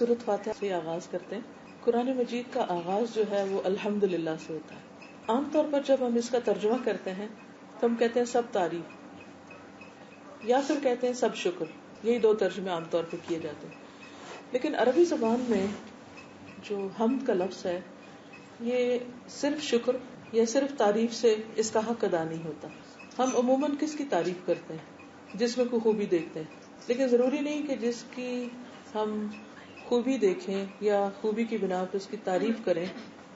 سورۃ فاتحہ سے آغاز کرتے ہیں. قرآن مجید کا آغاز جو ہے وہ الحمدللہ سے ہوتا ہے. عام طور پر جب ہم اس کا ترجمہ کرتے ہیں تو ہم کہتے ہیں سب تعریف یا پھر کہتے ہیں سب شکر. یہی دو ترجمے عام طور پہ کیے جاتے ہیں. لیکن عربی زبان میں جو حمد کا لفظ ہے یہ صرف شکر یا صرف تعریف سے اس کا حق ادا نہیں ہوتا. ہم عموماً کس کی تعریف کرتے ہیں؟ جس میں کوئی خوبی دیکھتے ہیں. لیکن ضروری نہیں کہ جس کی ہم خوبی دیکھیں یا خوبی کی بنا پر اس کی تعریف کریں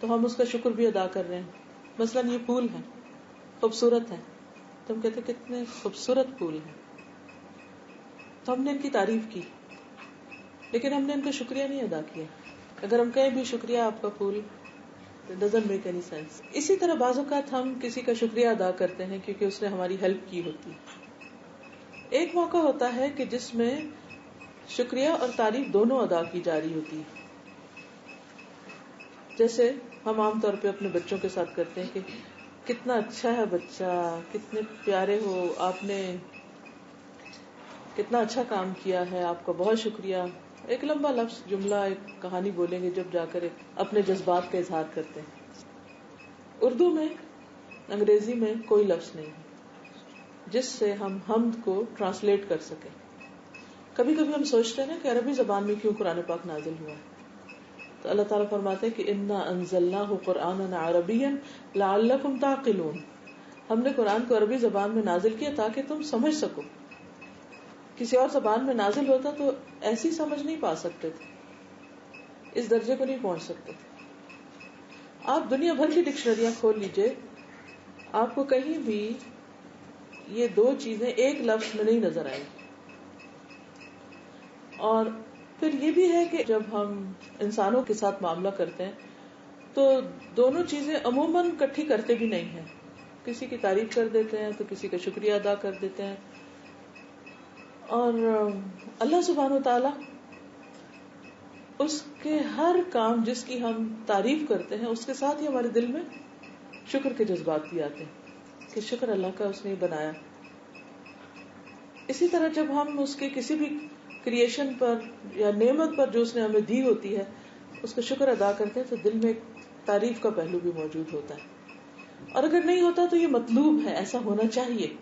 تو ہم اس کا شکر بھی ادا کر رہے ہیں. مثلاً یہ پھول ہے، خوبصورت ہے، تو ہم کہتے ہیں کتنے خوبصورت پھول ہیں، تو ہم نے ان کی تعریف کی لیکن ہم نے ان کا شکریہ نہیں ادا کیا. اگر ہم کہیں بھی شکریہ آپ کا پھول، it doesn't make any sense. اسی طرح بعض اوقات ہم کسی کا شکریہ ادا کرتے ہیں کیونکہ اس نے ہماری ہیلپ کی ہوتی ہے. ایک موقع ہوتا ہے کہ جس میں شکریہ اور تعریف دونوں ادا کی جا رہی ہوتی ہے. جیسے ہم عام طور پہ اپنے بچوں کے ساتھ کرتے ہیں کہ کتنا اچھا ہے بچہ، کتنے پیارے ہو، آپ نے کتنا اچھا کام کیا ہے، آپ کا بہت شکریہ. ایک لمبا لفظ جملہ، ایک کہانی بولیں گے جب جا کر اپنے جذبات کا اظہار کرتے ہیں. اردو میں، انگریزی میں کوئی لفظ نہیں جس سے ہم حمد کو ٹرانسلیٹ کر سکیں. کبھی کبھی ہم سوچتے ہیں نا کہ عربی زبان میں کیوں قرآن پاک نازل ہوا ہے، تو اللہ تعالیٰ فرماتے ہیں کہ انا انزلناہ قرآنا عربیا لعلکم تعقلون. ہم نے قرآن کو عربی زبان میں نازل کیا تاکہ تم سمجھ سکو. کسی اور زبان میں نازل ہوتا تو ایسی سمجھ نہیں پا سکتے تھے، اس درجے کو نہیں پہنچ سکتے تھے. آپ دنیا بھر کی ڈکشنریاں کھول لیجئے، آپ کو کہیں بھی یہ دو چیزیں ایک لفظ میں نہیں نظر آئیں. اور پھر یہ بھی ہے کہ جب ہم انسانوں کے ساتھ معاملہ کرتے ہیں تو دونوں چیزیں عموماً کٹھی کرتے بھی نہیں ہیں. کسی کی تعریف کر دیتے ہیں تو کسی کا شکریہ ادا کر دیتے ہیں. اور اللہ سبحانہ وتعالی اس کے ہر کام جس کی ہم تعریف کرتے ہیں اس کے ساتھ ہی ہمارے دل میں شکر کے جذبات بھی آتے ہیں کہ شکر اللہ کا اس نے بنایا. اسی طرح جب ہم اس کے کسی بھی کریشن پر یا نعمت پر جو اس نے ہمیں دی ہوتی ہے اس کا شکر ادا کرتے ہیں تو دل میں ایک تعریف کا پہلو بھی موجود ہوتا ہے. اور اگر نہیں ہوتا تو یہ مطلوب ہے، ایسا ہونا چاہیے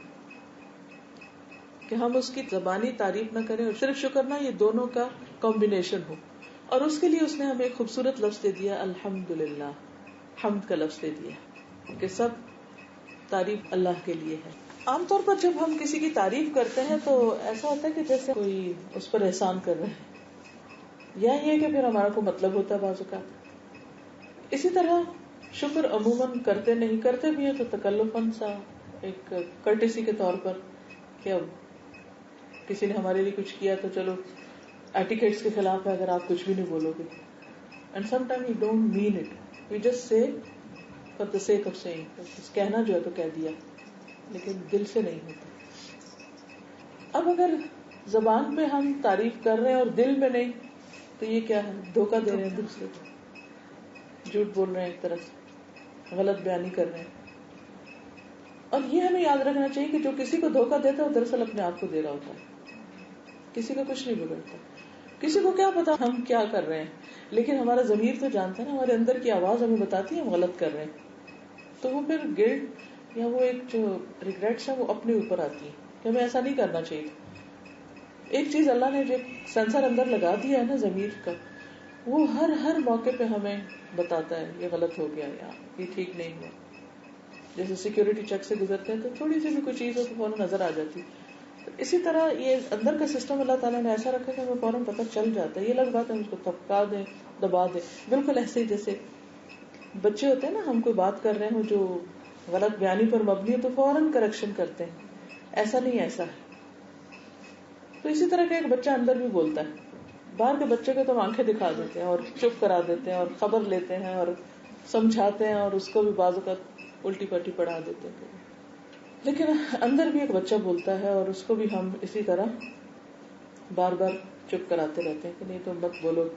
کہ ہم اس کی زبانی تعریف نہ کریں اور صرف شکر نہ، یہ دونوں کا کمبینیشن ہو. اور اس کے لیے اس نے ہمیں ایک خوبصورت لفظ دے دیا، الحمدللہ، حمد کا لفظ دے دیا کہ سب تعریف اللہ کے لیے ہے. عام طور پر جب ہم کسی کی تعریف کرتے ہیں تو ایسا ہوتا ہے کہ جیسے کوئی اس پر احسان کر رہے ہیں، یا یہ کہ پھر ہمارا کوئی مطلب ہوتا ہے بعض اوقات. اسی طرح شکر عموماً کرتے نہیں، کرتے بھی ہیں تو تکلفاً سا، ایک کرٹیسی کے طور پر کہ اب کسی نے ہمارے لیے کچھ کیا تو چلو ایٹیکیٹس کے خلاف ہے اگر آپ کچھ بھی نہیں بولو گے. And sometime you don't mean it, you just say for the sake of saying, کہنا جو ہے تو کہہ دیا لیکن دل سے نہیں ہوتا. اب اگر زبان پہ ہم تعریف کر رہے ہیں اور دل میں نہیں تو یہ کیا ہے؟ دھوکہ دے رہے ہیں دوسرے کو، جھوٹ بول رہے ہیں، ایک طرح سے غلط بیانی کر رہے ہیں. اور یہ ہمیں یاد رکھنا چاہیے کہ جو کسی کو دھوکہ دیتا ہے وہ دراصل اپنے آپ کو دے رہا ہوتا ہے، کسی کا کچھ نہیں بگڑتا. کسی کو کیا پتا ہم کیا کر رہے ہیں، لیکن ہمارا ضمیر تو جانتا ہے نا، ہمارے اندر کی آواز ہمیں بتاتی ہے ہم غلط کر رہے ہیں. تو وہ پھر گلٹ یا وہ ایک جو ریگریٹس ہے وہ اپنے اوپر آتی ہے کہ ہمیں ایسا نہیں کرنا چاہیے. ایک چیز اللہ نے جو سینسر اندر لگا دیا ہے نا ضمیر کا، وہ ہر موقع پہ ہمیں بتاتا ہے یہ غلط ہو گیا یا یہ ٹھیک نہیں ہوا. جیسے سیکیورٹی چیک سے گزرتے ہیں تو تھوڑی سی بھی کوئی چیز ہو تو فوراً نظر آ جاتی. تو اسی طرح یہ اندر کا سسٹم اللہ تعالیٰ نے ایسا رکھا کہ ہمیں فوراً پتہ چل جاتا ہے. یہ الگ بات ہے اس کو تھپکا دیں، دبا دیں. بالکل ایسے ہی جیسے بچے ہوتے ہیں نا، ہم کوئی بات کر رہے ہوں جو غلط بیانی پر مبنی ہے تو فوراً کریکشن کرتے ہیں، ایسا نہیں ایسا ہے. تو اسی طرح کا ایک بچہ اندر بھی بولتا ہے. باہر کے بچے کو تو آنکھیں دکھا دیتے ہیں اور چپ کرا دیتے ہیں اور خبر لیتے ہیں اور سمجھاتے ہیں اور اس کو بھی بعض اوقات الٹی پلٹی پڑھا دیتے ہیں. لیکن اندر بھی ایک بچہ بولتا ہے اور اس کو بھی ہم اسی طرح بار بار چپ کراتے رہتے ہیں کہ نہیں تو مت بولو،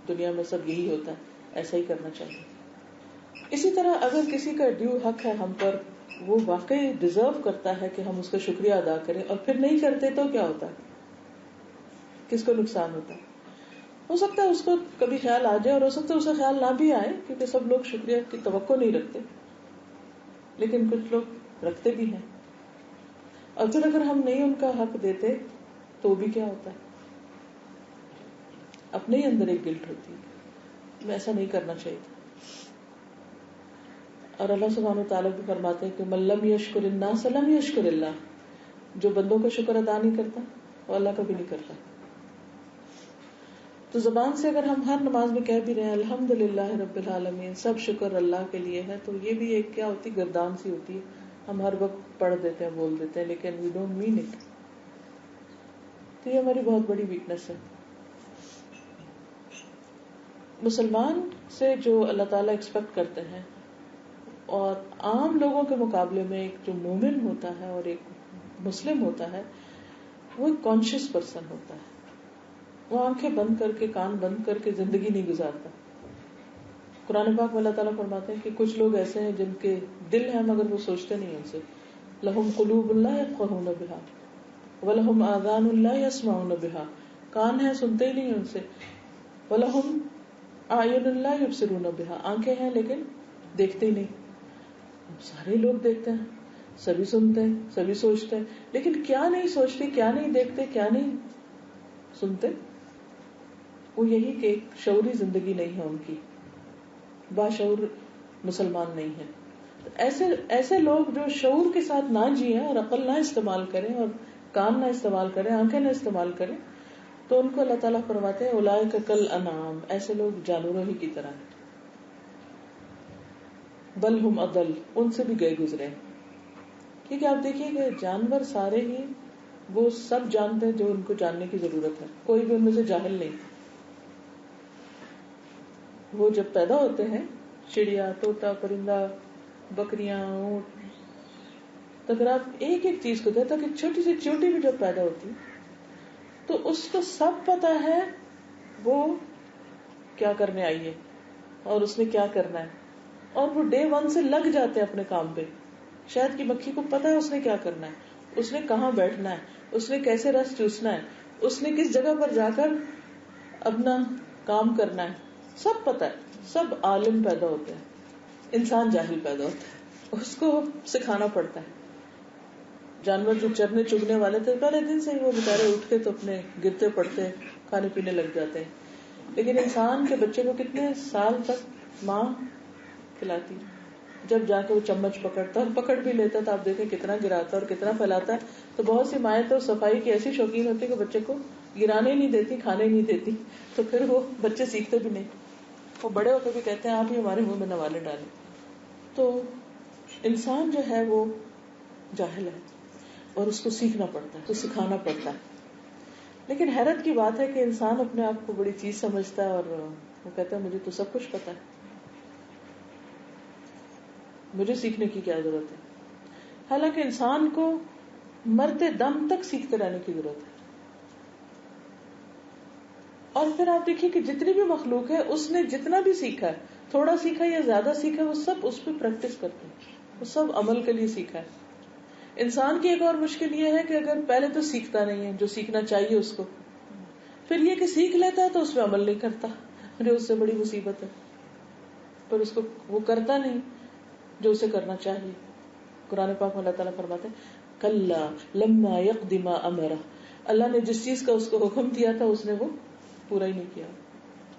دنیا میں سب یہی ہوتا ہے، ایسا ہی کرنا چاہیے. اسی طرح اگر کسی کا ڈیو حق ہے ہم پر، وہ واقعی ڈیزرو کرتا ہے کہ ہم اس کا شکریہ ادا کریں، اور پھر نہیں کرتے تو کیا ہوتا ہے، کس کو نقصان ہوتا ہے؟ ہو سکتا ہے اس کو کبھی خیال آ جائے اور ہو سکتا ہے اسے خیال نہ بھی آئے، کیونکہ سب لوگ شکریہ کی توقع نہیں رکھتے، لیکن کچھ لوگ رکھتے بھی ہیں. اور پھر اگر ہم نہیں ان کا حق دیتے تو بھی کیا ہوتا ہے، اپنے ہی اندر ایک گلٹ ہوتی ہے، میں ایسا نہیں کرنا چاہیے تھا. اور اللہ سبحانہ وتعالیٰ بھی فرماتے ہیں کہ من لم یشکر الناس لم یشکر اللہ، جو بندوں کا شکر ادا نہیں کرتا وہ اللہ کا بھی نہیں کرتا. تو زبان سے اگر ہم ہر نماز میں کہہ بھی رہے ہیں الحمدللہ رب العالمین، سب شکر اللہ کے لیے ہے، تو یہ بھی ایک کیا ہوتی گردان سی ہوتی ہے، ہم ہر وقت پڑھ دیتے ہیں، بول دیتے ہیں، لیکن وی ڈونٹ مین اٹ. تو یہ ہماری بہت بڑی ویکنیس ہے. مسلمان سے جو اللہ تعالیٰ ایکسپیکٹ کرتے ہیں، اور عام لوگوں کے مقابلے میں ایک جو مومن ہوتا ہے اور ایک مسلم ہوتا ہے، وہ ایک کانشیس پرسن ہوتا ہے. وہ آنکھیں بند کر کے، کان بند کر کے زندگی نہیں گزارتا. قرآن پاک میں اللہ تعالیٰ فرماتے ہیں کہ کچھ لوگ ایسے ہیں جن کے دل ہیں مگر وہ سوچتے نہیں ان سے. لہم قلوب لا یفقہون بہا ولہم آذان لا یسمعون بہا، کان ہیں سنتے ہی نہیں ان سے. ولہم اعین لا یبصرون بہا، آنکھیں ہیں لیکن دیکھتے ہی نہیں. سارے لوگ دیکھتے ہیں، سبھی سنتے ہیں، سبھی سوچتے ہیں، لیکن کیا نہیں سوچتے، کیا نہیں دیکھتے، کیا نہیں سنتے؟ وہ یہی کہ ایک شعوری زندگی نہیں ہے ان کی، باشعور مسلمان نہیں ہے. تو ایسے لوگ جو شعور کے ساتھ نہ جیئیں اور عقل نہ استعمال کریں اور کان نہ استعمال کریں، آنکھیں نہ استعمال کریں، تو ان کو اللہ تعالیٰ فرماتے ہیں اولئک کالانعام، ایسے لوگ جانوروں ہی کی طرح ہیں. بل ہم اضل، ان سے بھی گئے گزرے. کیونکہ آپ دیکھیے کہ جانور سارے ہی وہ سب جانتے ہیں جو ان کو جاننے کی ضرورت ہے، کوئی بھی ان میں سے جاہل نہیں. وہ جب پیدا ہوتے ہیں، چڑیا، طوطا، پرندہ، بکریاں، اونٹ، تو اگر آپ ایک ایک چیز کو دیکھتے کہ چھوٹی سی چیونٹی بھی جب پیدا ہوتی تو اس کو سب پتا ہے وہ کیا کرنے آئی ہے اور اس نے کیا کرنا ہے، اور وہ ڈے ون سے لگ جاتے ہیں اپنے کام پہ. شہد کی مکھی کو پتا ہے اس نے کیا کرنا ہے، اس نے کہاں بیٹھنا ہے، اس نے کیسے رس چوسنا ہے، اس نے کس جگہ پر جا کر اپنا کام کرنا ہے، سب پتا ہے. سب عالم پیدا ہوتے ہیں، انسان جاہل پیدا ہوتا ہے، اس کو سکھانا پڑتا ہے. جانور جو چرنے چگنے والے تھے پہلے دن سے ہی وہ بیچارے اٹھتے تو اپنے گرتے پڑتے کھانے پینے لگ جاتے ہیں. لیکن انسان کے بچے کو کتنے سال تک ماں کھلاتی، جب جا کے وہ چمچ پکڑتا اور پکڑ بھی لیتا تو آپ دیکھیں کتنا گراتا اور کتنا پھیلاتا ہے. تو بہت سی مائیں تو صفائی کی ایسی شوقین ہوتی کہ بچے کو گرانے نہیں دیتی، کھانے نہیں دیتی، تو پھر وہ بچے سیکھتے بھی نہیں. وہ بڑے ہو کے بھی کہتے ہیں آپ ہی ہمارے منہ میں نوالے ڈالیں. تو انسان جو ہے وہ جاہل ہے اور اس کو سیکھنا پڑتا ہے، تو سکھانا پڑتا ہے. لیکن حیرت کی بات ہے کہ انسان اپنے آپ کو بڑی چیز سمجھتا ہے اور وہ کہتا ہے مجھے تو سب کچھ پتا ہے، مجھے سیکھنے کی کیا ضرورت ہے. حالانکہ انسان کو مرتے دم تک سیکھتے رہنے کی ضرورت ہے. اور پھر آپ دیکھیے کہ جتنی بھی مخلوق ہے اس نے جتنا بھی سیکھا ہے، تھوڑا سیکھا یا زیادہ سیکھا، وہ سب اس پہ پریکٹس کرتے ہیں، وہ سب عمل کے لیے سیکھا ہے. انسان کی ایک اور مشکل یہ ہے کہ اگر پہلے تو سیکھتا نہیں ہے جو سیکھنا چاہیے اس کو، پھر یہ کہ سیکھ لیتا ہے تو اس پہ عمل نہیں کرتا، جو اس سے بڑی مصیبت ہے. پر اس کو وہ کرتا نہیں جو اسے کرنا چاہیے. قرآن پاک میں اللہ تعالیٰ فرماتے ہیں کلا لما یقض ما امرہ، اللہ نے جس چیز کا اس کو حکم دیا تھا اس نے وہ پورا ہی نہیں کیا،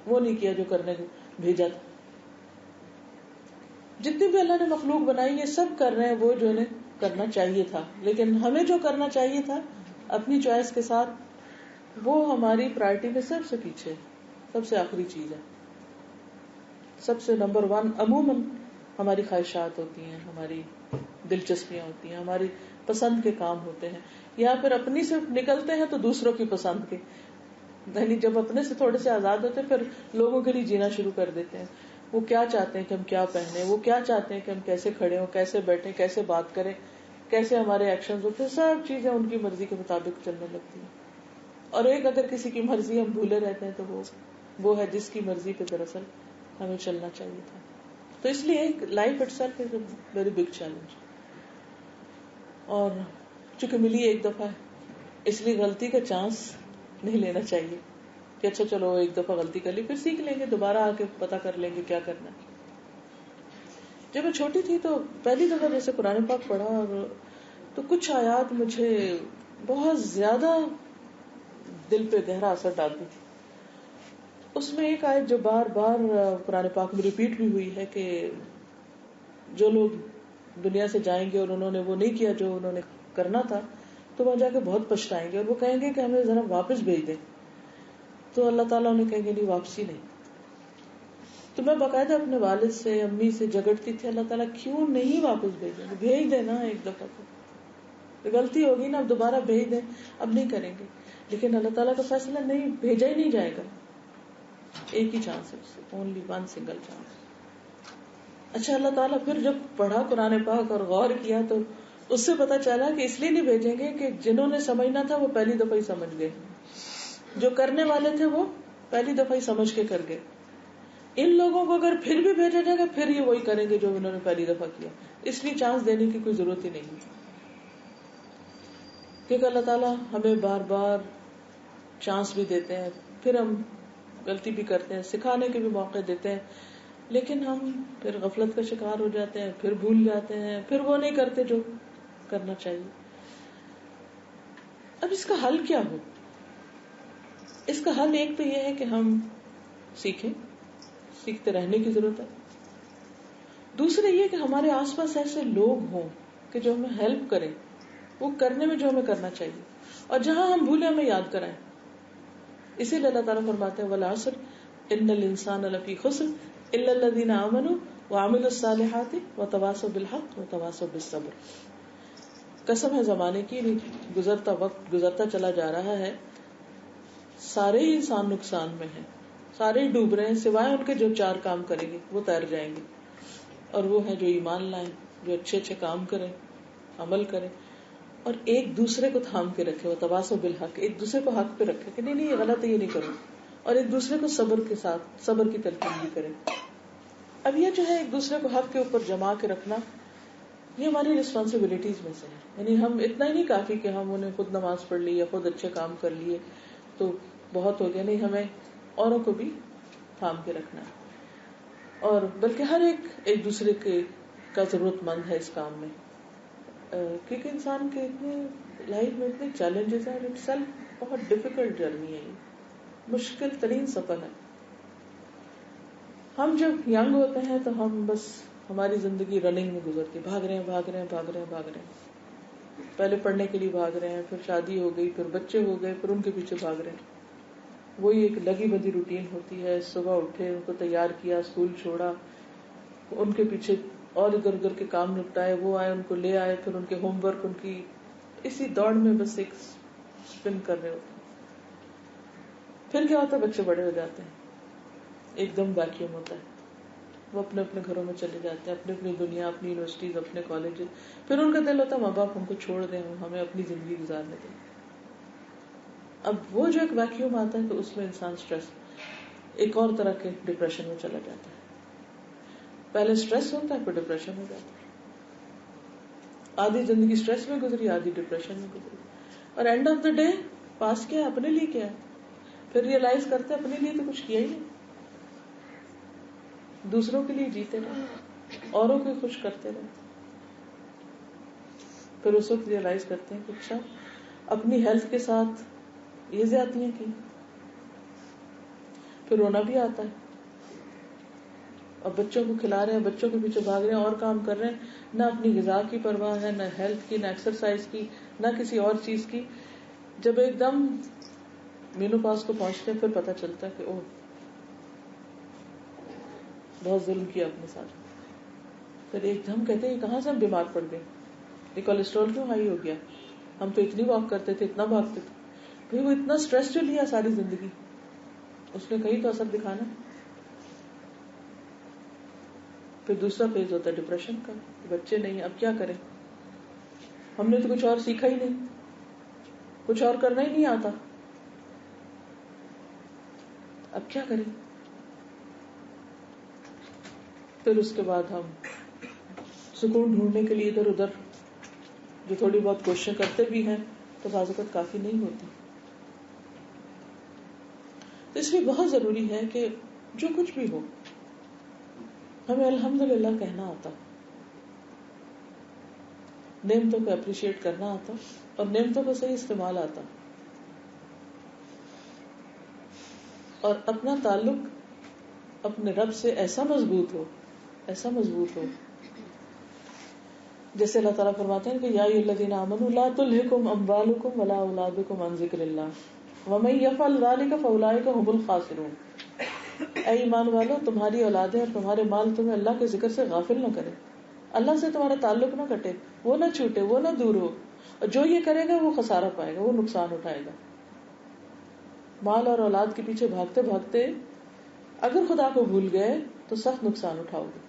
وہ نہیں کیا جو کرنے کو بھیجا تھا. جتنی بھی اللہ نے مخلوق بنائی یہ سب کر رہے ہیں وہ جو انہیں کرنا چاہیے تھا، لیکن ہمیں جو کرنا چاہیے تھا اپنی چوائس کے ساتھ وہ ہماری پرائرٹی میں سب سے پیچھے، سب سے آخری چیز ہے. سب سے نمبر 1 عموماً ہماری خواہشات ہوتی ہیں، ہماری دلچسپیاں ہوتی ہیں، ہماری پسند کے کام ہوتے ہیں، یا پھر اپنی سے نکلتے ہیں تو دوسروں کی پسند کے. یعنی جب اپنے سے تھوڑے سے آزاد ہوتے ہیں پھر لوگوں کے لیے جینا شروع کر دیتے ہیں. وہ کیا چاہتے ہیں کہ ہم کیا پہنے، وہ کیا چاہتے ہیں کہ ہم کیسے کھڑے ہوں، کیسے بیٹھیں، کیسے بات کریں، کیسے ہمارے ایکشنز ہوتے ہیں، سب چیزیں ان کی مرضی کے مطابق چلنے لگتی ہیں. اور ایک اگر کسی کی مرضی ہم بھولے رہتے ہیں تو وہ ہے جس کی مرضی پہ دراصل ہمیں چلنا چاہیے تھا. تو اس لیے life it self is a very big challenge. اور چونکہ ملی ایک دفعہ اس لیے غلطی کا چانس نہیں لینا چاہیے. کہ اچھا چلو ایک دفعہ غلطی کر لی، پھر سیکھ لیں گے، دوبارہ آ کے پتہ کر لیں گے کیا کرنا ہے. جب میں چھوٹی تھی تو پہلی دفعہ جیسے قرآن پاک پڑھا، اور تو کچھ آیات مجھے بہت زیادہ دل پہ گہرا اثر ڈالتی تھی. اس میں ایک آیت جو بار بار قرآن پاک میں ریپیٹ بھی ہوئی ہے کہ جو لوگ دنیا سے جائیں گے اور انہوں نے وہ نہیں کیا جو انہوں نے کرنا تھا، تو وہاں جا کے بہت پچھتائیں گے اور وہ کہیں گے کہ ہمیں ذرا واپس بھیج دیں. تو اللہ تعالیٰ انہیں کہیں گے نہیں، واپسی نہیں. تو میں باقاعدہ اپنے والد سے امی سے جھگڑتی تھی، اللہ تعالیٰ کیوں نہیں واپس بھیجیں گے، بھیج دینا ایک دفعہ تو غلطی ہوگی نا، اب دوبارہ بھیج دیں، اب نہیں کریں گے. لیکن اللہ تعالیٰ کا فیصلہ نہیں، بھیجا ہی نہیں جائے گا. ایک ہی چانس ہے، اونلی ون سنگل چانس. اچھا اللہ تعالیٰ پھر جب پڑھا قرآن پاک اور غور کیا تو اس سے پتا چلا کہ اس لیے نہیں بھیجیں گے کہ جنہوں نے سمجھنا تھا وہ پہلی دفعہ ہی سمجھ گئے، جو کرنے والے تھے وہ پہلی دفعہ ہی سمجھ کے کر گئے. ان لوگوں کو اگر پھر بھی بھیجا جائے گا پھر یہ وہی کریں گے جو انہوں نے پہلی دفعہ کیا، اس لیے چانس دینے کی کوئی ضرورت ہی نہیں. کیونکہ اللہ تعالیٰ ہمیں بار بار چانس بھی دیتے ہیں، پھر ہم غلطی بھی کرتے ہیں، سکھانے کے بھی موقع دیتے ہیں، لیکن ہم پھر غفلت کا شکار ہو جاتے ہیں، پھر بھول جاتے ہیں، پھر وہ نہیں کرتے جو کرنا چاہیے. اب اس کا حل کیا ہو؟ اس کا حل ایک تو یہ ہے کہ ہم سیکھیں، سیکھتے رہنے کی ضرورت ہے. دوسرے یہ کہ ہمارے آس پاس ایسے لوگ ہوں کہ جو ہمیں ہیلپ کریں وہ کرنے میں جو ہمیں کرنا چاہیے، اور جہاں ہم بھولے ہمیں یاد کرائیں. اسی لیے اللہ تعالیٰ فرماتے ہیں والعصر ان الانسان لفی خسر الا الذین آمنوا وعملوا الصالحات وتواصوا بالحق وتواصوا بالصبر. قسم ہے زمانے کی، گزرتا وقت گزرتا چلا جا رہا ہے، سارے ہی انسان نقصان میں ہیں، سارے ہی ڈوب رہے ہیں، سوائے ان کے جو چار کام کریں گے وہ تیر جائیں گے. اور وہ ہیں جو ایمان لائیں، جو اچھے اچھے کام کریں، عمل کریں، اور ایک دوسرے کو تھام کے رکھے، وہ تواصوا بالحق، ایک دوسرے کو حق پہ رکھے کہ نہیں یہ غلط ہے، یہ نہیں کرو، اور ایک دوسرے کو صبر کے ساتھ صبر کی تلقین بھی کریں. اب یہ جو ہے ایک دوسرے کو حق کے اوپر جما کے رکھنا، یہ ہماری رسپانسبلٹیز میں سے ہے. یعنی ہم اتنا ہی نہیں کافی کہ ہم انہیں خود نماز پڑھ لی یا خود اچھے کام کر لیے تو بہت ہو گیا، نہیں، ہمیں اوروں کو بھی تھام کے رکھنا ہے، اور بلکہ ہر ایک دوسرے کا ضرورت مند ہے اس کام میں. کیونکہ انسان کے اتنے لائف میں اتنے چیلنجز ہیں، اٹ سیلف بہت ڈیفیکلٹ جرنی ہے، یہ مشکل ترین سفر ہے. ہم جب ینگ ہوتے ہیں تو ہم بس ہماری زندگی رننگ میں گزرتی، بھاگ رہے ہیں. پہلے پڑھنے کے لیے بھاگ رہے ہیں، پھر شادی ہو گئی، پھر بچے ہو گئے، پھر ان کے پیچھے بھاگ رہے ہیں. وہی ایک لگی بندی روٹین ہوتی ہے، صبح اٹھے، ان کو تیار کیا، اسکول چھوڑا، ان کے پیچھے اور ادھر ادھر کے کام نپٹائے، وہ آئے ان کو لے آئے، پھر ان کے ہوم ورک، ان کی اسی دوڑ میں بس ایک اسپن کر رہے ہوتے ہیں. پھر کیا ہوتا ہے، بچے بڑے ہو جاتے ہیں، ایک دم ویکیوم ہوتا ہے، وہ اپنے اپنے گھروں میں چلے جاتے ہیں، اپنی اپنی دنیا، اپنی یونیورسٹیز، اپنے کالجز. پھر ان کا دل ہوتا ہے ماں باپ ہم کو چھوڑ دیں، ہمیں اپنی زندگی گزارنے دیں. اب وہ جو ایک ویکیوم آتا ہے تو اس میں انسان اسٹریس، ایک اور طرح کے ڈپریشن میں چلا جاتا ہے. پہلے اسٹریس ہوتا ہے، پھر ڈپریشن ہو جاتا ہے. آدھی زندگی اسٹریس میں گزری، آدھی ڈپریشن میں گزری، اور اینڈ آف دا ڈے پاس کیا، اپنے لیے کیا ہے. پھر ریئلائز کرتے اپنے لیے تو کچھ کیا ہی نہیں، دوسروں کے لیے جیتے رہے، اوروں کو خوش کرتے رہے. پھر اس وقت ریئلائز کرتے ہیں کہ اچھا اپنی ہیلتھ کے ساتھ یہ زیادتیاں کی. پھر رونا بھی آتا ہے، اور بچوں کو کھلا رہے ہیں، بچوں کے پیچھے بھاگ رہے ہیں، اور کام کر رہے ہیں، نہ اپنی غذا کی پرواہ ہے، نہ ہیلتھ کی، نہ ایکسرسائز کی، نہ کسی اور چیز کی. جب ایک دم مینوپاز کو پہنچتے ہیں پھر پتہ چلتا ہے کہ اوہ بہت ظلم کیا اپنے ساتھ. پھر ایک دم کہتے ہیں کہاں سے ہم بیمار پڑ گئے، یہ کولیسٹرول کیوں ہائی ہو گیا، ہم تو اتنی واک کرتے تھے، اتنا بھاگتے تھے. پھر وہ اتنا اسٹریس جو لیا ساری زندگی، اس نے کہیں تو اثر دکھانا. پھر دوسرا فیز ہوتا ہے ڈپریشن کا، بچے نہیں، اب کیا کریں، ہم نے تو کچھ اور سیکھا ہی نہیں، کچھ اور کرنا ہی نہیں آتا، اب کیا کریں. پھر اس کے بعد ہم سکون ڈھونڈنے کے لیے ادھر ادھر جو تھوڑی بہت کوششیں کرتے بھی ہیں تو بعض اوقات کافی نہیں ہوتی. تو اس لیے بہت ضروری ہے کہ جو کچھ بھی ہو ہمیں الحمدللہ کہنا آتا، نعمتوں کو اپریشیٹ کرنا آتا اور نعمتوں کا صحیح استعمال آتا، اور اپنا تعلق اپنے رب سے ایسا مضبوط ہو جیسے اللہ تعالیٰ فرماتے ہیں کہ یا ایھا الذین آمنوا لا تلھکم اموالکم ولا اولادکم عن ذکر اللہ ومن یفعل ذلک فاولئک هم الخاسرون. اے ایمان والو، تمہاری اولادیں اور تمہارے مال تمہیں اللہ کے ذکر سے غافل نہ کرے، اللہ سے تمہارا تعلق نہ کٹے، وہ نہ چھوٹے، وہ نہ دور ہو، اور جو یہ کرے گا وہ خسارہ پائے گا، وہ نقصان اٹھائے گا. مال اور اولاد کے پیچھے بھاگتے بھاگتے اگر خدا کو بھول گئے تو سخت نقصان اٹھاؤ گے.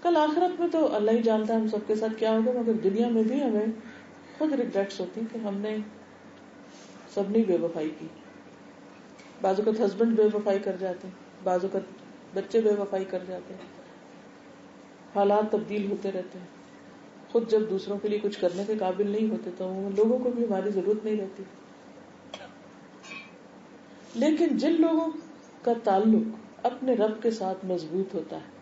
کل آخرت میں تو اللہ ہی جانتا ہے ہم سب کے ساتھ کیا ہوگا، مگر دنیا میں بھی ہمیں خود ریگریٹس ہوتی ہیں کہ ہم نے سب نے بے وفائی کی. بعض اوقات ہسبینڈ بے وفائی کر جاتے ہیں، بعض اوقات بچے بے وفائی کر جاتے ہیں، حالات تبدیل ہوتے رہتے ہیں. خود جب دوسروں کے لیے کچھ کرنے کے قابل نہیں ہوتے تو لوگوں کو بھی ہماری ضرورت نہیں رہتی. لیکن جن لوگوں کا تعلق اپنے رب کے ساتھ مضبوط ہوتا ہے،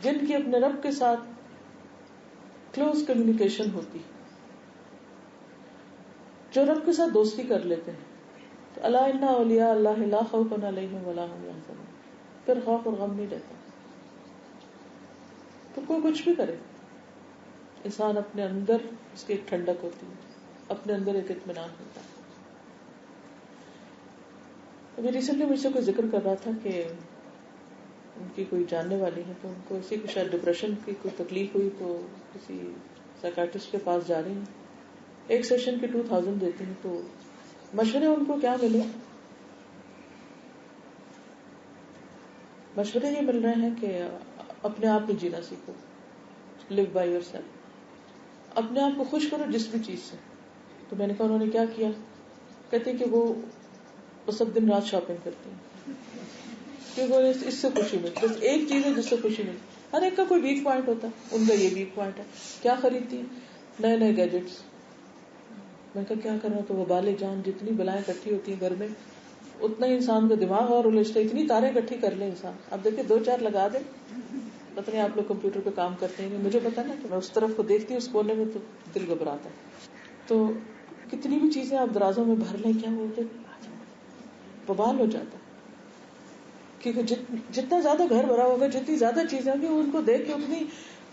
جن کی اپنے رب کے ساتھ کلوز کمیونیکیشن ہوتی، جو رب کے ساتھ دوستی کر لیتے ہیں، تو الا ان اولیاء اللہ لا خوف علیہم ولا هم يحزنون، پھر خوف اور غم نہیں رہتا. تو کوئی کچھ بھی کرے، انسان اپنے اندر اس کی ایک ٹھنڈک ہوتی ہے، اپنے اندر ایک اطمینان ہوتا ہے. ابھی ریسنٹلی مجھ سے کوئی ذکر کر رہا تھا کہ ان کی کوئی جاننے والی ہے، تو ان کو اسی کو شاید ڈپریشن کی کوئی تکلیف ہوئی، تو کسی سائیکاٹرسٹ کے پاس جا رہی ہیں. ایک سیشن کے 2000 دیتی ہیں. تو مشورے ان کو کیا ملے؟ مشورے یہ مل رہے ہیں کہ اپنے آپ میں جینا سیکھو، live by yourself، اپنے آپ کو خوش کرو جس بھی چیز سے. تو میں نے کہا انہوں نے کیا کیا؟ کہتے کہ وہ سب دن رات شاپنگ کرتے ہیں کیونکہ اس سے خوشی ملتی. بس ایک چیز ہے جس سے خوشی ملتی. ہر ایک کا کوئی ویک پوائنٹ ہوتا ہے، ان کا یہ ویک پوائنٹ ہے. کیا خریدتی ہیں؟ نئے نئے گیجٹس. میں کہا کیا کرنا؟ تو وہ بالے جان جتنی بلائیں اکٹھی ہوتی ہیں گھر میں اتنا ہی انسان کا دماغ اور الجھتا ہے. اتنی تاریں اکٹھی کر لیں انسان. اب دیکھیں 2-4 لگا دیں. پتہ نہیں آپ لوگ کمپیوٹر پہ کام کرتے ہیں، مجھے پتا نا کہ میں اس طرف کو دیکھتی ہوں، اس کونے میں تو دل گھبراتا ہے. تو کتنی بھی چیزیں آپ درازوں میں بھر لیں، کیا بولتے ببال ہو جاتا ہے. کیونکہ جتنا زیادہ گھر بھرا ہوگا، جتنی زیادہ چیزیں ہوں گی، ان کو دیکھ کے اتنی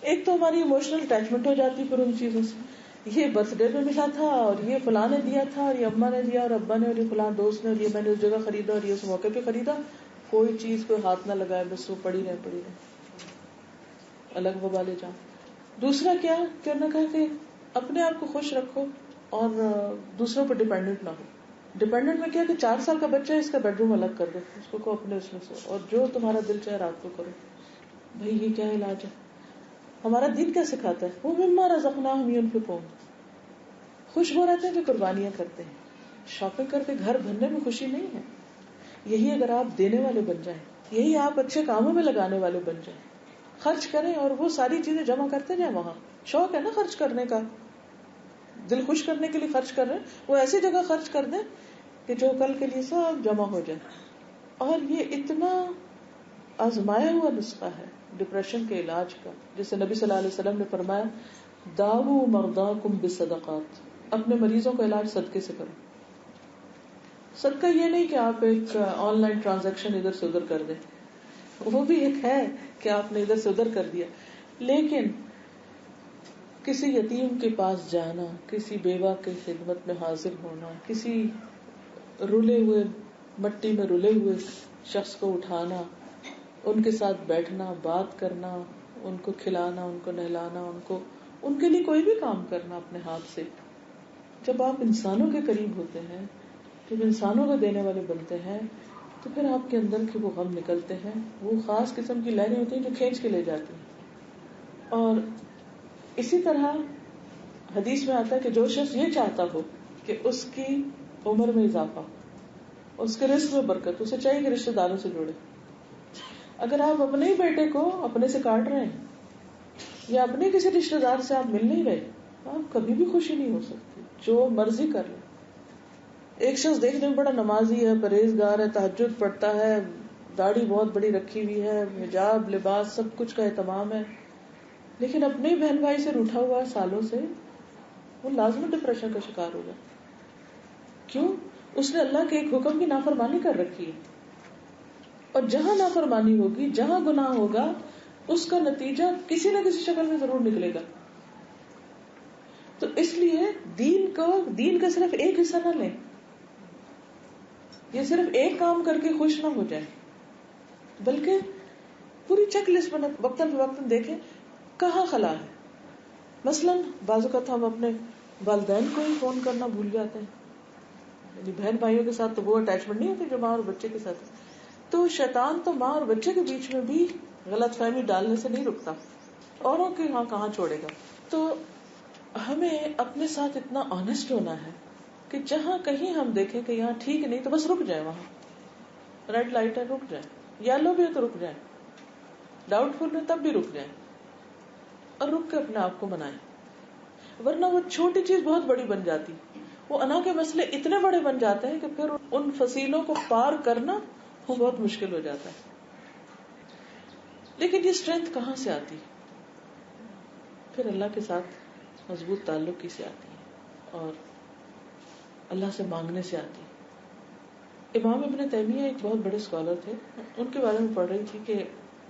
ایک تو ہماری ایموشنل اٹیچمنٹ ہو جاتی ہے پھر ان چیزوں سے. یہ برتھ ڈے میں ملا تھا، اور یہ فلاں نے دیا تھا، اور یہ اماں نے دیا، اور ابا نے، اور یہ فلاں دوست نے، اور یہ میں نے اس جگہ خریدا، اور یہ اس موقع پہ خریدا. کوئی چیز کوئی ہاتھ نہ لگائے، بس وہ پڑی رہے. الگ ببالے جاؤ. دوسرا کیا کہ انہوں نے کہا کہ اپنے آپ کو خوش رکھو اور دوسروں پر ڈیپینڈنٹ نہ ہو. ڈیپینڈنٹ میں کیا کہ 4 سال کا بچہ ہے، اس کا بیڈ روم الگ کر دو، اس کو اپنے اس میں سو، اور جو تمہارا دل چاہے رات کو کرو. بھائی یہ کیا علاج ہے؟ ہمارا دین کیا سکھاتا ہے؟ وہ مما رزقناہم ينفقون. خوش ہو رہتے ہیں کہ قربانیاں کرتے ہیں. شاپنگ کر کے گھر بھرنے میں خوشی نہیں ہے. یہی اگر آپ دینے والے بن جائیں، یہی آپ اچھے کاموں میں لگانے والے بن جائیں، خرچ کریں اور وہ ساری چیزیں جمع کرتے جائیں. وہاں شوق ہے نا خرچ کرنے کا، دل خوش کرنے کے لیے خرچ کر رہے ہیں، وہ ایسی جگہ خرچ کر دیں کہ جو کل کے لیے سب جمع ہو جائے. اور یہ اتنا آزمایا ہوا نسخہ ہے ڈپریشن کے علاج کا، جیسے نبی صلی اللہ علیہ وسلم نے فرمایا داؤ مرضاکم بالصدقات. اپنے مریضوں کا علاج صدقے سے کرو. صدقہ یہ نہیں کہ آپ ایک آن لائن ٹرانزیکشن ادھر سے ادھر کر دیں، وہ بھی ایک ہے کہ آپ نے ادھر سے ادھر کر دیا، لیکن کسی یتیم کے پاس جانا، کسی بیوہ کی خدمت میں حاضر ہونا، کسی رلے ہوئے مٹی میں رلے ہوئے شخص کو اٹھانا، ان کے ساتھ بیٹھنا، بات کرنا، ان کو کھلانا، ان کو نہلانا، ان کے لیے کوئی بھی کام کرنا اپنے ہاتھ سے. جب آپ انسانوں کے قریب ہوتے ہیں، جب انسانوں کو دینے والے بنتے ہیں، تو پھر آپ کے اندر کے وہ غم نکلتے ہیں. وہ خاص قسم کی لہریں ہوتی ہیں جو کھینچ کے لے جاتی ہیں. اور اسی طرح حدیث میں آتا ہے کہ جو شخص یہ چاہتا ہو کہ اس کی عمر میں اضافہ، اس کے رزق میں برکت، اسے چاہیے کہ رشتہ داروں سے جوڑے. اگر آپ اپنے ہی بیٹے کو اپنے سے کاٹ رہے ہیں یا اپنے کسی رشتہ دار سے آپ مل نہیں رہے، آپ کبھی بھی خوشی نہیں ہو سکتی. جو مرضی کر لیں، ایک شخص دیکھنے میں بڑا نمازی ہے، پرہیزگار ہے، تہجد پڑھتا ہے، داڑھی بہت بڑی رکھی ہوئی ہے، حجاب لباس سب کچھ کا اہتمام ہے، لیکن اپنے بہن بھائی سے روٹھا ہوا ہے سالوں سے، وہ لازمی ڈپریشن کا شکار ہوگا. کیوں؟ اس نے اللہ کے ایک حکم کی نافرمانی کر رکھی ہے. اور جہاں نافرمانی ہوگی، جہاں گناہ ہوگا، اس کا نتیجہ کسی نہ کسی شکل میں ضرور نکلے گا. تو اس لیے دین کا صرف ایک حصہ نہ لیں، یہ صرف ایک کام کر کے خوش نہ ہو جائیں، بلکہ پوری چیک لسٹ بنا وقتاً فوقتاً دیکھیں کہاں خلا ہے. مثلاً بعض اوقات ہم اپنے والدین کو ہی فون کرنا بھول جاتے ہیں، یعنی بہن بھائیوں کے ساتھ تو وہ اٹیچمنٹ نہیں ہوتی جو ماں اور بچے کے ساتھ ہے. تو شیطان تو ماں اور بچے کے بیچ میں بھی غلط فہمی ڈالنے سے نہیں رکتا، اوروں کے ہاں کہاں چھوڑے گا. تو ہمیں اپنے ساتھ اتنا آنےسٹ ہونا ہے کہ جہاں کہیں ہم دیکھیں کہ یہاں ٹھیک نہیں تو بس رک جائیں. وہاں ریڈ لائٹ ہے، رک جائیں. یلو بھی ہے تو رک جائیں. ڈاؤٹ فل ہے تب بھی رک جائیں اور رک کے اپنے آپ کو منائیں. ورنہ وہ چھوٹی چیز بہت بڑی بن جاتی، وہ انا کے مسئلے اتنے بڑے بن جاتے ہیں کہ پھر ان فصیلوں کو پار کرنا وہ بہت مشکل ہو جاتا ہے. لیکن یہ اسٹرینتھ کہاں سے آتی؟ پھر اللہ کے ساتھ مضبوط تعلق کی سے آتی ہے اور اللہ سے مانگنے سے آتی ہے. امام ابن تیمیہ ایک بہت بڑے اسکالر تھے. ان کے بارے میں پڑھ رہی تھی کہ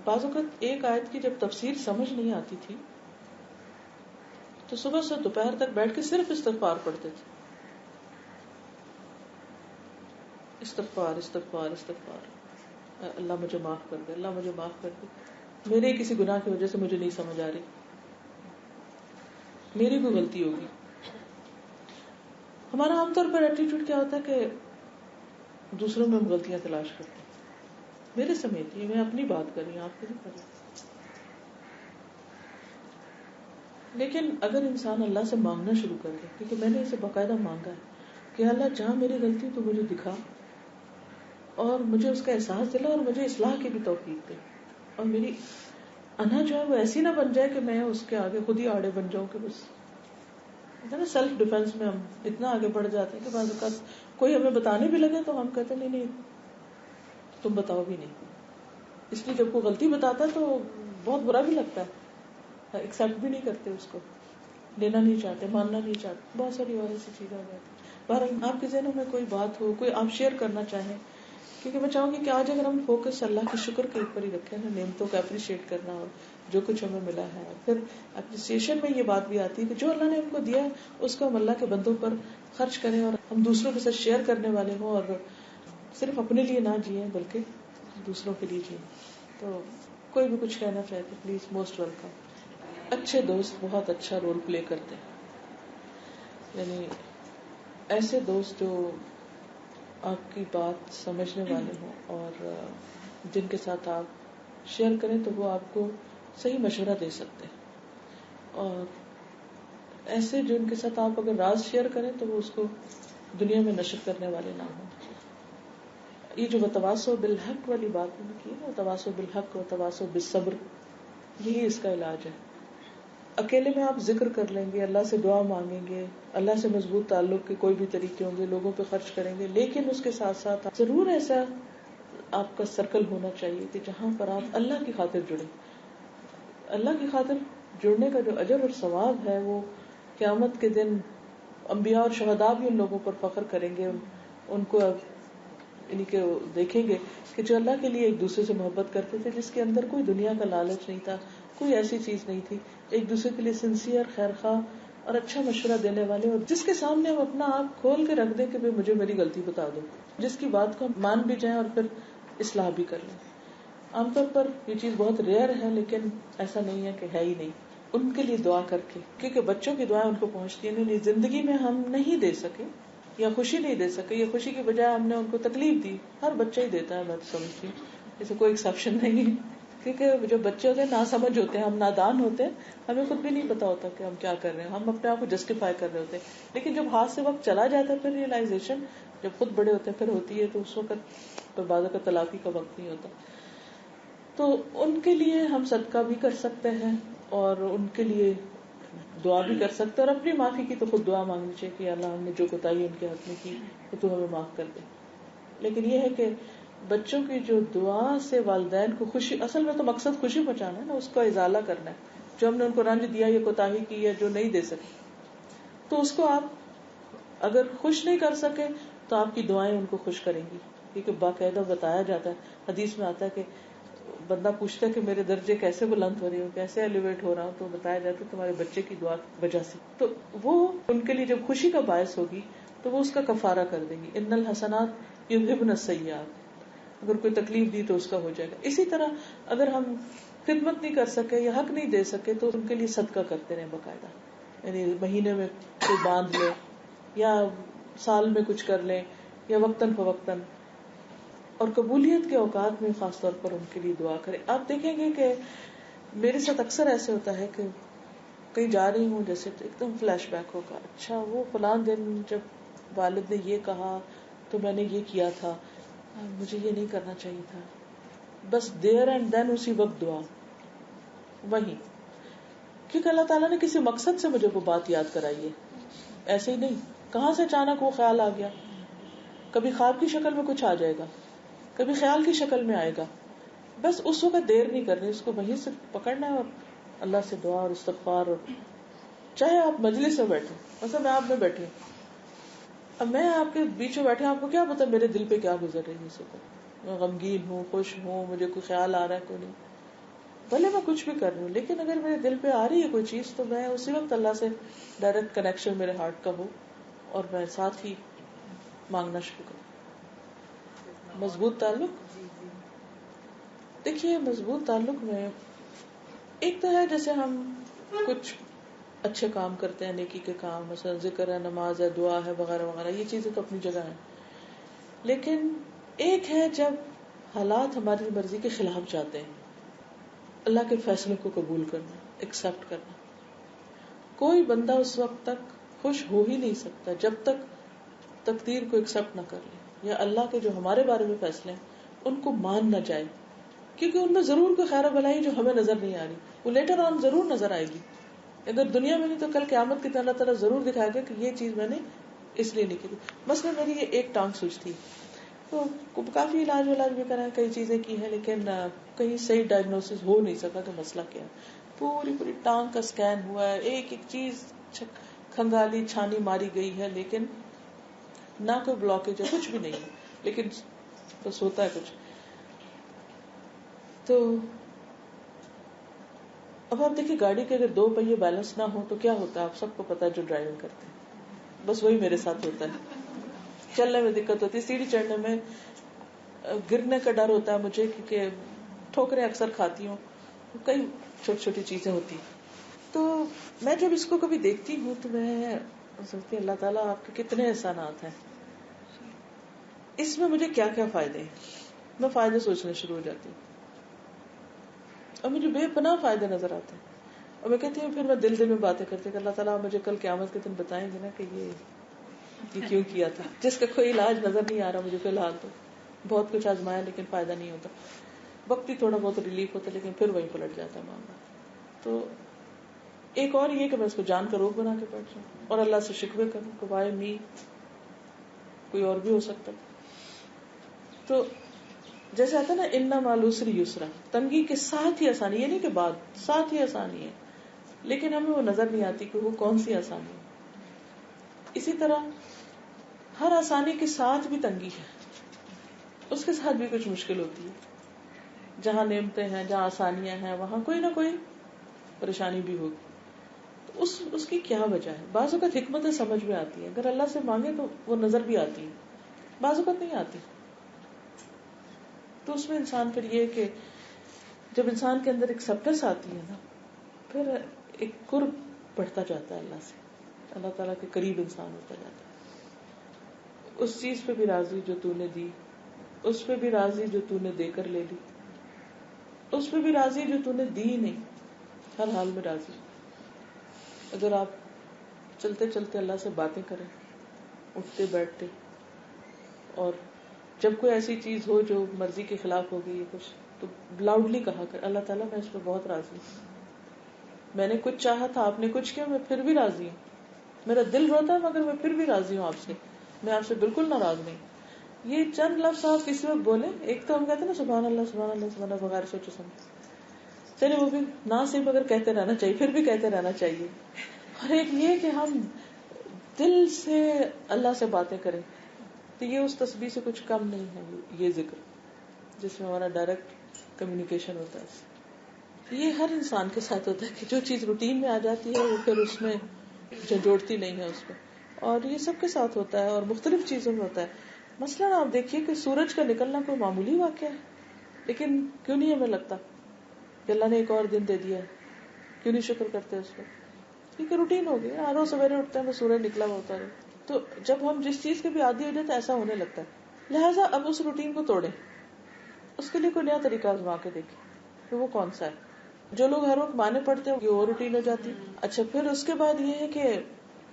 بعض اوقات ایک آیت کی جب تفسیر سمجھ نہیں آتی تھی تو صبح سے دوپہر تک بیٹھ کے صرف استغفار پڑھتے تھے. استغفار استغفار استغفار، اللہ مجھے معاف کر دے، اللہ مجھے معاف کر دے، میرے کسی گناہ کی وجہ سے مجھے نہیں سمجھ آ رہی، میری کوئی غلطی ہوگی. ہمارا عام طور پر ایٹیٹیوڈ کیا ہوتا ہے کہ دوسروں میں ہم غلطیاں تلاش کرتے ہیں. میرے سمیت یہ میں اپنی بات کر رہی ہوں، آپ کی نہیں کر رہی. لیکن اگر انسان اللہ سے مانگنا شروع کر دے، کیونکہ میں نے اسے باقاعدہ مانگا ہے کہ اللہ جہاں میری غلطی تو مجھے دکھا اور مجھے اس کا احساس دلا اور مجھے اصلاح کی بھی توفیق دے، اور میری انا جو ہے وہ ایسی نہ بن جائے کہ میں اس کے آگے خود ہی آڑے بن جاؤں کہ بس سیلف ڈیفenس میں ہم اتنا آگے بڑھ جاتے ہیں کہ بعض اوقات کوئی ہمیں بتانے بھی لگے تو ہم کہتے نہیں نہیں تم بتاؤ بھی نہیں. اس لیے جب کوئی غلطی بتاتا ہے تو بہت برا بھی لگتا ہے، ایکسپٹ بھی نہیں کرتے، اس کو لینا نہیں چاہتے، ماننا نہیں چاہتے، بہت ساری اور ایسی چیزیں ہو جاتی. بہرحال آپ کے ذہنوں میں کوئی بات ہو، کوئی آپ شیئر کرنا چاہیں، کیونکہ میں چاہوں گی کہ آج اگر ہم فوکس اللہ کے شکر کے اوپر ہی رکھیں نا، نعمتوں کو اپریشیٹ کرنا اور جو کچھ ہمیں ملا ہے، پھر اپریسیشن میں یہ بات بھی آتی ہے کہ جو اللہ نے ہم کو دیا ہے اس کو ہم اللہ کے بندوں پر خرچ کریں اور ہم دوسروں کے ساتھ شیئر کرنے والے ہوں اور صرف اپنے لیے نہ جئیں بلکہ دوسروں کے لیے جئیں. تو کوئی بھی کچھ کہنا چاہے تو پلیز موسٹ ویلکم. اچھے دوست بہت اچھا رول پلے کرتے ہیں، یعنی ایسے دوست جو آپ کی بات سمجھنے والے ہوں اور جن کے ساتھ آپ شیئر کریں تو وہ آپ کو صحیح مشورہ دے سکتے ہیں، اور ایسے جن کے ساتھ آپ اگر راز شیئر کریں تو وہ اس کو دنیا میں نشر کرنے والے نہ ہوں. یہ جو وتواصوا بالحق والی بات میں نے کی نا، وتواصوا بالحق وتواصوا بالصبر، یہی اس کا علاج ہے. اکیلے میں آپ ذکر کر لیں گے، اللہ سے دعا مانگیں گے، اللہ سے مضبوط تعلق کے کوئی بھی طریقے ہوں گے، لوگوں پہ خرچ کریں گے، لیکن اس کے ساتھ ساتھ ضرور ایسا آپ کا سرکل ہونا چاہیے کہ جہاں پر آپ اللہ کی خاطر جڑیں. اللہ کی خاطر جڑنے کا جو اجر اور ثواب ہے وہ قیامت کے دن انبیاء اور شہداء بھی ان لوگوں پر فخر کریں گے، ان کو یعنی کہ دیکھیں گے کہ جو اللہ کے لیے ایک دوسرے سے محبت کرتے تھے، جس کے اندر کوئی دنیا کا لالچ نہیں تھا، کوئی ایسی چیز نہیں تھی، ایک دوسرے کے لیے سنسیئر، خیر خواہ اور اچھا مشورہ دینے والے، اور جس کے سامنے ہم اپنا آپ کھول کے رکھ دیں کہ مجھے میری غلطی بتا دو، جس کی بات کو ہم مان بھی جائیں اور پھر اصلاح بھی کر لیں. عام طور پر یہ چیز بہت ریئر ہے، لیکن ایسا نہیں ہے کہ ہے ہی نہیں. ان کے لیے دعا کر کے، کیونکہ بچوں کی دعائیں ان کو پہنچتی ہیں. نہیں، زندگی میں ہم نہیں دے سکے یا خوشی نہیں دے سکے، یا خوشی کی بجائے ہم نے ان کو تکلیف دی. ہر بچہ ہی دیتا ہے، میں تو سمجھتی ہوں اسے کوئی ایکسیپشن نہیں ہے، کیونکہ جو بچے ہوتے ہیں ناسمجھ ہوتے ہیں، ہم نادان ہوتے ہیں، ہمیں خود بھی نہیں پتا ہوتا کہ ہم کیا کر رہے ہیں، ہم اپنے آپ کو جسٹیفائی کر رہے ہوتے ہیں. لیکن جب ہاتھ سے وقت چلا جاتا ہے پھر ریئلائزیشن جب خود بڑے ہوتے ہیں پھر ہوتی ہے، تو اس وقت تو بعض کا تلافی کا وقت نہیں ہوتا. تو ان کے لیے ہم صدقہ بھی کر سکتے ہیں اور ان کے لیے دعا بھی کر سکتے، اور اپنی معافی کی تو خود دعا مانگنی چاہیے کہ اللہ ہم نے جو کوتاہی ان کے حق میں کی تو تو ہمیں معاف کر دے. لیکن یہ ہے کہ بچوں کی جو دعا سے والدین کو خوشی، اصل میں تو مقصد خوشی پہنچانا ہے نا، اس کا ازالہ کرنا ہے. جو ہم نے ان کو رنج دیا یا کوتاہی کی یا جو نہیں دے سکے، تو اس کو آپ اگر خوش نہیں کر سکے تو آپ کی دعائیں ان کو خوش کریں گی. کیونکہ باقاعدہ بتایا جاتا ہے، حدیث میں آتا ہے کہ بندہ پوچھتا ہے کہ میرے درجے کیسے بلند ہو رہے ہو، کیسے ایلیویٹ ہو رہا ہوں، تو بتایا جاتا ہے تمہارے بچے کی دعا کی وجہ سے. تو وہ ان کے لیے جب خوشی کا باعث ہوگی تو وہ اس کا کفارہ کر دیں گی. ان الحسنات یذھبن السیئات، اگر کوئی تکلیف دی تو اس کا ہو جائے گا. اسی طرح اگر ہم خدمت نہیں کر سکے یا حق نہیں دے سکے تو ان کے لیے صدقہ کرتے رہیں باقاعدہ. یعنی مہینے میں کوئی باندھ لے یا سال میں کچھ کر لیں یا وقتاً فوقتاً، اور قبولیت کے اوقات میں خاص طور پر ان کے لیے دعا کریں. آپ دیکھیں گے کہ میرے ساتھ اکثر ایسے ہوتا ہے کہ کہیں جا رہی ہوں جیسے تو ایک دم فلیش بیک ہوگا، اچھا وہ فلاں دن جب والد نے یہ کہا تو میں نے یہ کیا تھا، مجھے یہ نہیں کرنا چاہیے تھا. بس دیر اینڈ دین اسی وقت دعا وہی، کیونکہ اللہ تعالیٰ نے کسی مقصد سے مجھے وہ بات یاد کرائی ہے. ایسے ہی نہیں کہاں سے اچانک وہ خیال آ گیا. کبھی خواب کی شکل میں کچھ آ جائے گا، کبھی خیال کی شکل میں آئے گا. بس اس وقت دیر نہیں کرنی، اس کو وہیں سے پکڑنا ہے اور اللہ سے دعا اور استغفار. اور چاہے آپ مجلس میں بیٹھے، مثلا میں آپ میں بیٹھی ہوں، اب میں آپ کے بیچ میں بیٹھے، آپ کو کیا پتا میرے دل پہ کیا گزر رہی ہے اس وقت. میں غمگین ہوں، خوش ہوں، مجھے کوئی خیال آ رہا ہے کوئی نہیں، بھلے میں کچھ بھی کر رہی ہوں، لیکن اگر میرے دل پہ آ رہی ہے کوئی چیز تو میں اسی وقت اللہ سے ڈائریکٹ کنیکشن میرے ہارٹ کا ہو اور میں ساتھ ہی مانگنا شروع کروں. مضبوط تعلق، دیکھیے مضبوط تعلق میں ایک تو ہے جیسے ہم کچھ اچھے کام کرتے ہیں، نیکی کے کام، مثلا ذکر ہے، نماز ہے، دعا ہے، وغیرہ وغیرہ، یہ چیزیں تو اپنی جگہ ہیں. لیکن ایک ہے جب حالات ہماری مرضی کے خلاف جاتے ہیں، اللہ کے فیصلے کو قبول کرنا، ایکسپٹ کرنا. کوئی بندہ اس وقت تک خوش ہو ہی نہیں سکتا جب تک تقدیر کو ایکسپٹ نہ کر لے، یا اللہ کے جو ہمارے بارے میں فیصلے ہیں ان کو مان نہ جائے. کیونکہ ان میں ضرور کوئی خیر و بھلائی جو ہمیں نظر نہیں آ رہی، وہ لیٹر آن ضرور نظر آئے گی. اگر دنیا میں نہیں تو کل قیامت کی اللہ تعالیٰ ضرور دکھائے گا کہ یہ چیز میں نے اس لیے نہیں کی تھی. مثلا میری یہ ایک ٹانگ سوج تھی، تو کافی علاج بھی کرا ہے، کئی چیزیں کی ہیں، لیکن کہیں صحیح ڈائگنوسس ہو نہیں سکا کہ مسئلہ کیا ہے. پوری ٹانگ کا سکین ہوا ہے، ایک ایک چیز کھنگالی چھانی ماری گئی ہے، لیکن نہ کوئی بلاکیج ہے، کچھ بھی نہیں ہے، لیکن بس ہوتا ہے کچھ. تو اب آپ دیکھیں گاڑی کے اگر دو پہیے بیلنس نہ ہو تو کیا ہوتا ہے، آپ سب کو پتا ہے جو ڈرائیونگ کرتے ہیں. بس وہی میرے ساتھ ہوتا ہے. چلنے میں دقت ہوتی ہے، سیڑھی چڑھنے میں گرنے کا ڈر ہوتا ہے مجھے، کیونکہ ٹھوکریں اکثر کھاتی ہوں، کئی چھوٹی چھوٹی چیزیں ہوتی. تو میں جب اس کو کبھی دیکھتی ہوں تو میں سوچتی اللہ تعالیٰ آپ کے کتنے احسانات ہیں، اس میں مجھے کیا کیا فائدے ہیں. میں فائدے سوچنے شروع ہو جاتی ہوں اور مجھے بے پناہ فائدے نظر آتے ہیں. اور میں کہتی ہوں، پھر میں دل میں باتیں کرتی ہوں کہ اللہ تعالیٰ مجھے کل قیامت کے دن بتائیں گے نا کہ یہ کیوں کیا تھا، جس کا کوئی علاج نظر نہیں آ رہا مجھے فی الحال. تو بہت کچھ آزمایا لیکن فائدہ نہیں ہوتا، وقتی تھوڑا بہت ریلیف ہوتا لیکن پھر وہی پلٹ جاتا ہے معاملہ. تو ایک اور یہ کہ میں اس کو جان کا روگ بنا کے بیٹھ جاؤں اور اللہ سے شکوے کروں کہ وائے می، کوئی اور بھی ہو سکتا. تو جیسے آتا ہے نا انا مع العسر یسرا، تنگی کے ساتھ ہی آسانی، یہ نہیں کہ بعد، ساتھ ہی آسانی ہے، لیکن ہمیں وہ نظر نہیں آتی کہ وہ کون سی آسانی ہے. اسی طرح ہر آسانی کے ساتھ بھی تنگی ہے، اس کے ساتھ بھی کچھ مشکل ہوتی ہے. جہاں نعمتیں ہیں، جہاں آسانیاں ہیں، وہاں کوئی نہ کوئی پریشانی بھی ہوگی. تو اس کی کیا وجہ ہے؟ بعض اوقات حکمتیں سمجھ میں آتی ہے، اگر اللہ سے مانگے تو وہ نظر بھی آتی ہے، بعض اوقات نہیں آتی. تو اس میں انسان پھر یہ کہ جب انسان کے اندر ایکسپٹنس آتی ہے نا، پھر ایک قرب بڑھتا جاتا ہے اللہ سے، اللہ تعالیٰ کے قریب انسان ہوتا جاتا ہے. اس چیز پہ بھی راضی جو تو نے دی، اس پہ بھی راضی جو تو نے دے کر لے لی، اس پہ بھی راضی جو تو نے دی نہیں، ہر حال میں راضی. اگر آپ چلتے چلتے اللہ سے باتیں کریں، اٹھتے بیٹھتے، اور جب کوئی ایسی چیز ہو جو مرضی کے خلاف ہو گئی ہے کچھ، تو لاؤڈلی کہا کر اللہ تعالیٰ میں اس پہ بہت راضی ہوں، میں نے کچھ چاہا تھا، آپ نے کچھ کیا، میں پھر بھی راضی ہوں. میرا دل روتا ہے مگر میں پھر بھی راضی ہوں آپ سے، میں آپ سے بالکل ناراض نہیں. یہ چند لفظ آپ کسی وقت بولیں. ایک تو ہم کہتے ہیں نا سبحان اللہ سبحان اللہ سبحان اللہ بغیر سوچے سمجھے، چلے وہ بھی نہ صرف اگر کہتے رہنا چاہیے، پھر بھی کہتے رہنا چاہیے. اور ایک یہ کہ ہم دل سے اللہ سے باتیں کریں، تو یہ اس تسبیح سے کچھ کم نہیں ہے. یہ ذکر جس میں ہمارا ڈائریکٹ کمیونیکیشن ہوتا ہے، یہ ہر انسان کے ساتھ ہوتا ہے کہ جو چیز روٹین میں آ جاتی ہے وہ پھر اس میں جوڑتی نہیں ہے اس کو. اور یہ سب کے ساتھ ہوتا ہے اور مختلف چیزوں میں ہوتا ہے. مثلاً آپ دیکھیے کہ سورج کا نکلنا کوئی معمولی واقعہ ہے، لیکن کیوں نہیں ہمیں لگتا کہ اللہ نے ایک اور دن دے دیا ہے، کیوں نہیں شکر کرتے اس پر؟ کیونکہ روٹین ہو گئی، ہر روز سویرے اٹھتے ہیں بس سورج نکلا ہوا ہوتا ہے. تو جب ہم جس چیز کے بھی عادی ہو جاتے ہیں ایسا ہونے لگتا ہے. لہٰذا اب اس روٹین کو توڑیں، اس کے لیے کوئی نیا طریقہ آزما کے دیکھیں کہ وہ کون سا ہے. جو لوگ ہر وقت معنی پڑھتے ہیں یہ اور روٹین ہو جاتی. اچھا پھر اس کے بعد یہ ہے کہ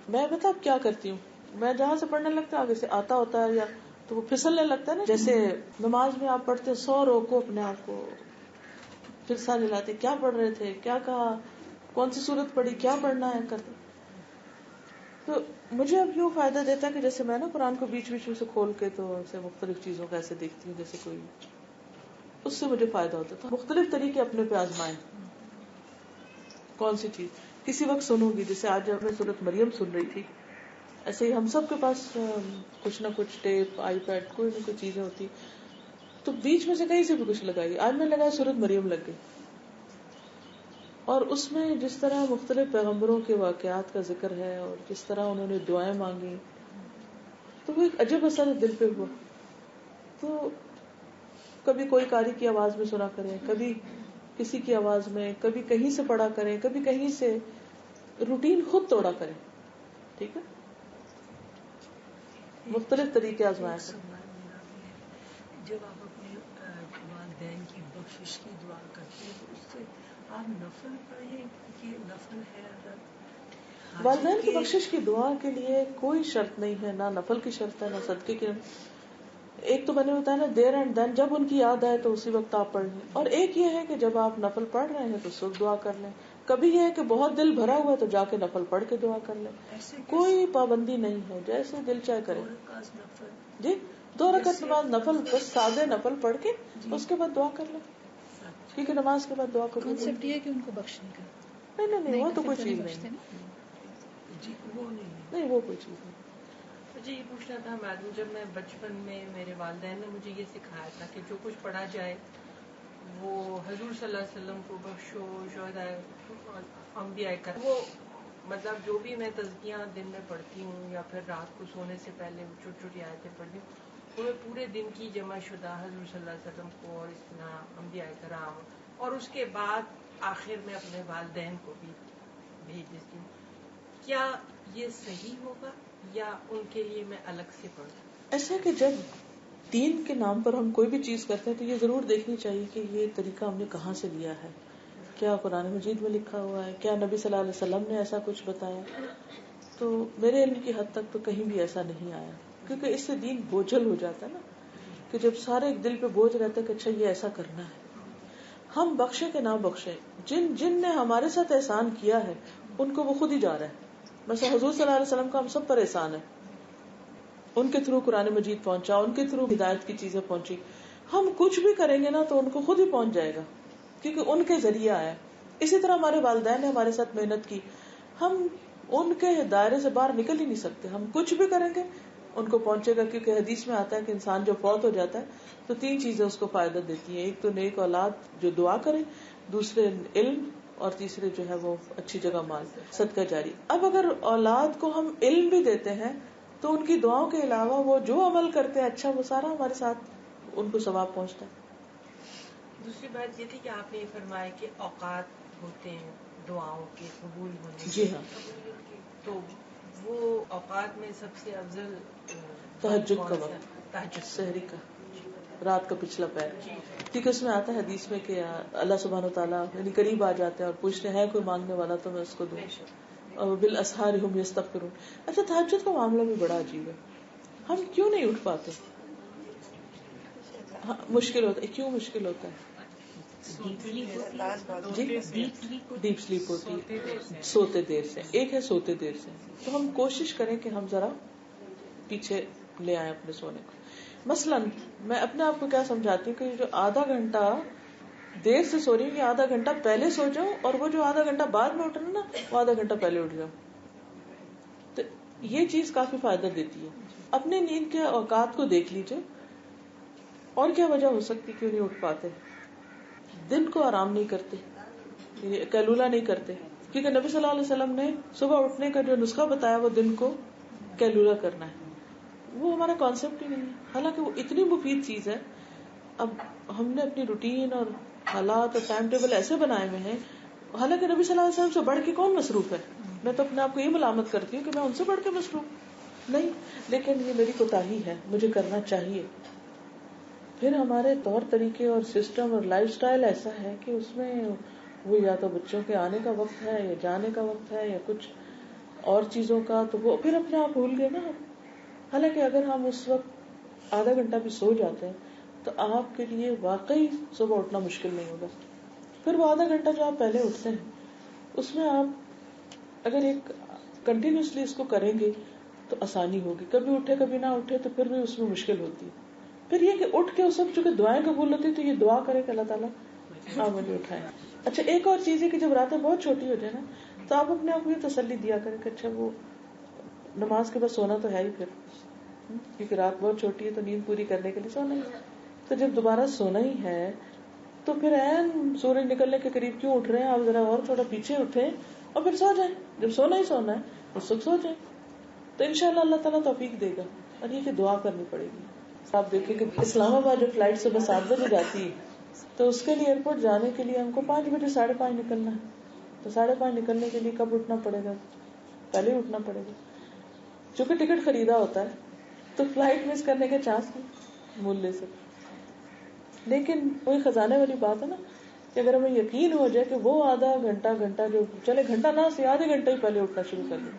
میں بتا کیا کرتی ہوں، میں جہاں سے پڑھنے لگتا ہوں آگے سے آتا ہوتا ہے یا تو وہ پھسلنے لگتا ہے نا. جیسے نماز میں آپ پڑھتے 100 روکو اپنے آپ کو، پھر سارے لاتے کیا پڑھ رہے تھے، کیا کہا، کون سی صورت پڑھی، کیا پڑھنا ہے کرتے. تو مجھے اب یوں فائدہ دیتا ہے کہ جیسے میں نا قرآن کو بیچ بیچ میں سے کھول کے تو ایسے مختلف چیزوں کا ایسے دیکھتی ہوں جیسے کوئی، اس سے مجھے فائدہ ہوتا تھا. مختلف طریقے اپنے پہ آزمائیں. کون سی چیز کسی وقت سنوں گی، جیسے آج جب میں سورۃ مریم سن رہی تھی، ایسے ہی ہم سب کے پاس کچھ نہ کچھ ٹیپ، آئی پیڈ، کوئی نہ کوئی چیزیں ہوتی، تو بیچ میں سے کہیں سے بھی کچھ لگائی. آج میں لگایا سورۃ مریم لگ گئی، اور اس میں جس طرح مختلف پیغمبروں کے واقعات کا ذکر ہے اور جس طرح انہوں نے دعائیں مانگی، تو وہ ایک عجب اثر دل پہ ہوا. تو کبھی کوئی قاری کی آواز میں سنا کریں، کبھی کسی کی آواز میں، کبھی کہیں سے پڑھا کریں، کبھی کہیں سے. روٹین خود توڑا کریں. ٹھیک ہے، مختلف طریقے آزمایا کریں. جب آپ اپنے والدین کی بخشش کی دعا کرتے ہیں تو اس سے آپ نفل پڑھیں کہ نفل ہے اگر والدین کی بخشش کی دعا کے لیے کوئی شرط نہیں ہے، نہ نفل کی شرط ہے نہ صدقے کی. ایک تو میں نے بتایا نا دیر اینڈ دین، جب ان کی یاد آئے تو اسی وقت آپ پڑھ لیں. اور ایک یہ ہے کہ جب آپ نفل پڑھ رہے ہیں تو اس وقت دعا کر لیں. کبھی یہ ہے کہ بہت دل بھرا ہوا ہے تو جا کے نفل پڑھ کے دعا کر لیں. کوئی پابندی نہیں ہے، جیسے دل چاہے کرے. جی 2 رکعت نماز نفل، بس سادے نفل پڑھ کے اس کے بعد دعا کر لیں، کیونکہ نماز کے بعد دعا قبول کانسیپٹ یہ ہے کہ ان کو بخشنے کا. نہیں وہ تو کوئی چیز نہیں. جی وہ نہیں وہ کوئی چیز نہیں. مجھے یہ پوچھنا تھا میڈم، جب میں بچپن میں میرے والدین نے مجھے یہ سکھایا تھا کہ جو کچھ پڑھا جائے وہ حضور صلی اللہ علیہ وسلم کو بخشو، شہداء انبیاء کا، وہ مطلب جو بھی میں تزکیاں دن میں پڑھتی ہوں یا پھر رات کو سونے سے پہلے چھوٹی چھوٹی آیتیں پڑھتی ہوں، وہ میں پورے دن کی جمع شدہ حضور صلی اللہ علیہ وسلم کو اور اس طرح انبیاء کرام اور اس کے بعد آخر میں اپنے والدین کو بھی بھیج دیتی ہوں. کیا یہ صحیح ہوگا یا ان کے لیے میں الگ سے پڑھوں؟ ایسا کہ جب دین کے نام پر ہم کوئی بھی چیز کرتے ہیں تو یہ ضرور دیکھنی چاہیے کہ یہ طریقہ ہم نے کہاں سے لیا ہے، کیا قرآن مجید میں لکھا ہوا ہے، کیا نبی صلی اللہ علیہ وسلم نے ایسا کچھ بتایا. تو میرے علم کی حد تک تو کہیں بھی ایسا نہیں آیا، کیونکہ اس سے دین بوجھل ہو جاتا ہے نا، کہ جب سارے ایک دل پہ بوجھ رہتا ہے کہ اچھا یہ ایسا کرنا ہے. ہم بخشے کہ نہ بخشے، جن نے ہمارے ساتھ احسان کیا ہے ان کو وہ خود ہی جا رہا ہے. مثلا حضور صلی اللہ علیہ وسلم کا ہم سب پر احسان ہے، ان کے تھرو قرآن مجید پہنچا، ان کے تھرو ہدایت کی چیزیں پہنچی. ہم کچھ بھی کریں گے نا تو ان کو خود ہی پہنچ جائے گا، کیونکہ ان کے ذریعہ آیا. اسی طرح ہمارے والدین نے ہمارے ساتھ محنت کی، ہم ان کے دائرے سے باہر نکل ہی نہیں سکتے. ہم کچھ بھی کریں گے ان کو پہنچے گا، کیونکہ حدیث میں آتا ہے کہ انسان جو فوت ہو جاتا ہے تو 3 چیزیں اس کو فائدہ دیتی ہیں. ایک تو نیک اولاد جو دعا کرے، دوسرے علم، اور تیسرے جو ہے وہ اچھی جگہ مال، صدقہ جاری. اب اگر اولاد کو ہم علم بھی دیتے ہیں تو ان کی دعاؤں کے علاوہ وہ جو عمل کرتے ہیں اچھا، وہ سارا ہمارے ساتھ ان کو ثواب پہنچتا ہے. دوسری بات یہ تھی کہ آپ نے یہ فرمایا کہ اوقات ہوتے ہیں دعاؤں کے قبول ہونے کے. جی ہاں، تو وہ اوقات میں سب سے افضل تہجد کا کون سا؟ وقت، تہجد، سحری کا، رات کا پچھلا پہر. کیونکہ اس میں آتا ہے حدیث میں کہ اللہ سبحانہ وتعالیٰ یعنی قریب آ جاتے ہیں اور پوچھتے ہیں کوئی مانگنے والا تو میں اس کو دوں، اور بالاسحار ہم یستغفرون. اچھا تہجد کا معاملہ بھی بڑا عجیب ہے، ہم کیوں نہیں اٹھ پاتے؟ مشکل ہوتا ہے. کیوں مشکل ہوتا ہے؟ جی ڈیپ سلیپ ہوتی ہے سوتے دیر سے. ایک ہے سوتے دیر سے. تو ہم کوشش کریں کہ ہم ذرا پیچھے لے آئیں اپنے سونے کو. مثلاً میں اپنے آپ کو کیا سمجھاتی ہوں کہ جو آدھا گھنٹہ دیر سے سو رہی ہوں, آدھا گھنٹہ پہلے سو جاؤ, اور وہ جو آدھا گھنٹہ بعد میں اٹھنا نا, وہ آدھا گھنٹہ پہلے اٹھ جاؤ. تو یہ چیز کافی فائدہ دیتی ہے. اپنے نیند کے اوقات کو دیکھ لیجئے, اور کیا وجہ ہو سکتی کیوں نہیں اٹھ پاتے. دن کو آرام نہیں کرتے, قیلولہ نہیں کرتے, کیونکہ نبی صلی اللہ علیہ وسلم نے صبح اٹھنے کا جو نسخہ بتایا وہ دن کو قیلولہ کرنا ہے. وہ ہمارا کانسیپٹ ہی نہیں ہے, حالانکہ وہ اتنی مفید چیز ہے. اب ہم نے اپنی روٹین اور حالات اور ٹائم ٹیبل ایسے بنائے ہوئے ہیں, حالانکہ نبی صلی اللہ علیہ وسلم سے بڑھ کے کون مصروف ہے. میں تو اپنے آپ کو یہ ملامت کرتی ہوں کہ میں ان سے بڑھ کے مصروف نہیں, لیکن یہ میری کوتاہی ہے, مجھے کرنا چاہیے. پھر ہمارے طور طریقے اور سسٹم اور لائف سٹائل ایسا ہے کہ اس میں وہ یا تو بچوں کے آنے کا وقت ہے یا جانے کا وقت ہے یا کچھ اور چیزوں کا, تو وہ پھر اپنے آپ بھول گئے نا. حالانکہ اگر ہم اس وقت آدھا گھنٹہ بھی سو جاتے ہیں تو آپ کے لیے واقعی صبح اٹھنا مشکل نہیں ہوگا. پھر وہ آدھا گھنٹہ جو آپ پہلے اٹھتے ہیں اس میں آپ اگر ایک کنٹینیوسلی اس کو کریں گے تو آسانی ہوگی. کبھی اٹھے کبھی نہ اٹھے تو پھر بھی اس میں مشکل ہوتی ہے. پھر یہ کہ اٹھ کے اس وقت چونکہ دعائیں قبول ہوتی تو یہ دعا کرے کہ اللہ تعالیٰ آپ مجھے اٹھائیں. اچھا ایک اور چیز ہے کہ جب راتیں بہت چھوٹی ہو جائے نا تو آپ اپنے آپ کو یہ تسلی دیا کریں کہ اچھا وہ نماز کے بعد سونا تو ہے ہی, پھر کیونکہ رات بہت چھوٹی ہے تو نیند پوری کرنے کے لیے سونا ہی ہے. تو جب دوبارہ سونا ہی ہے تو پھر عین سورج نکلنے کے قریب کیوں اٹھ رہے ہیں آپ, ذرا اور تھوڑا پیچھے اٹھیں اور پھر سو جائیں. جب سونا ہی سونا ہے اس وقت سو جائیں, تو انشاءاللہ اللہ تعالیٰ توفیق دے گا. اور یہ کہ دعا کرنی پڑے گی. آپ دیکھیں کہ اسلام آباد جو فلائٹ صبح 7 بجے جاتی ہے تو اس کے لیے ایئرپورٹ جانے کے لیے ہم کو 5 بجے 5:30 نکلنا ہے. تو 5:30 نکلنے کے لیے کب اٹھنا پڑے گا؟ پہلے اٹھنا پڑے گا. چونکہ ٹکٹ خریدا ہوتا ہے تو فلائٹ مس کرنے کے چانس مول سے. لیکن وہی خزانے والی بات ہے نا کہ اگر ہمیں یقین ہو جائے کہ وہ آدھا گھنٹہ جو چلے, گھنٹہ نہ سے آدھے گھنٹے ہی پہلے اٹھنا شروع کر دیں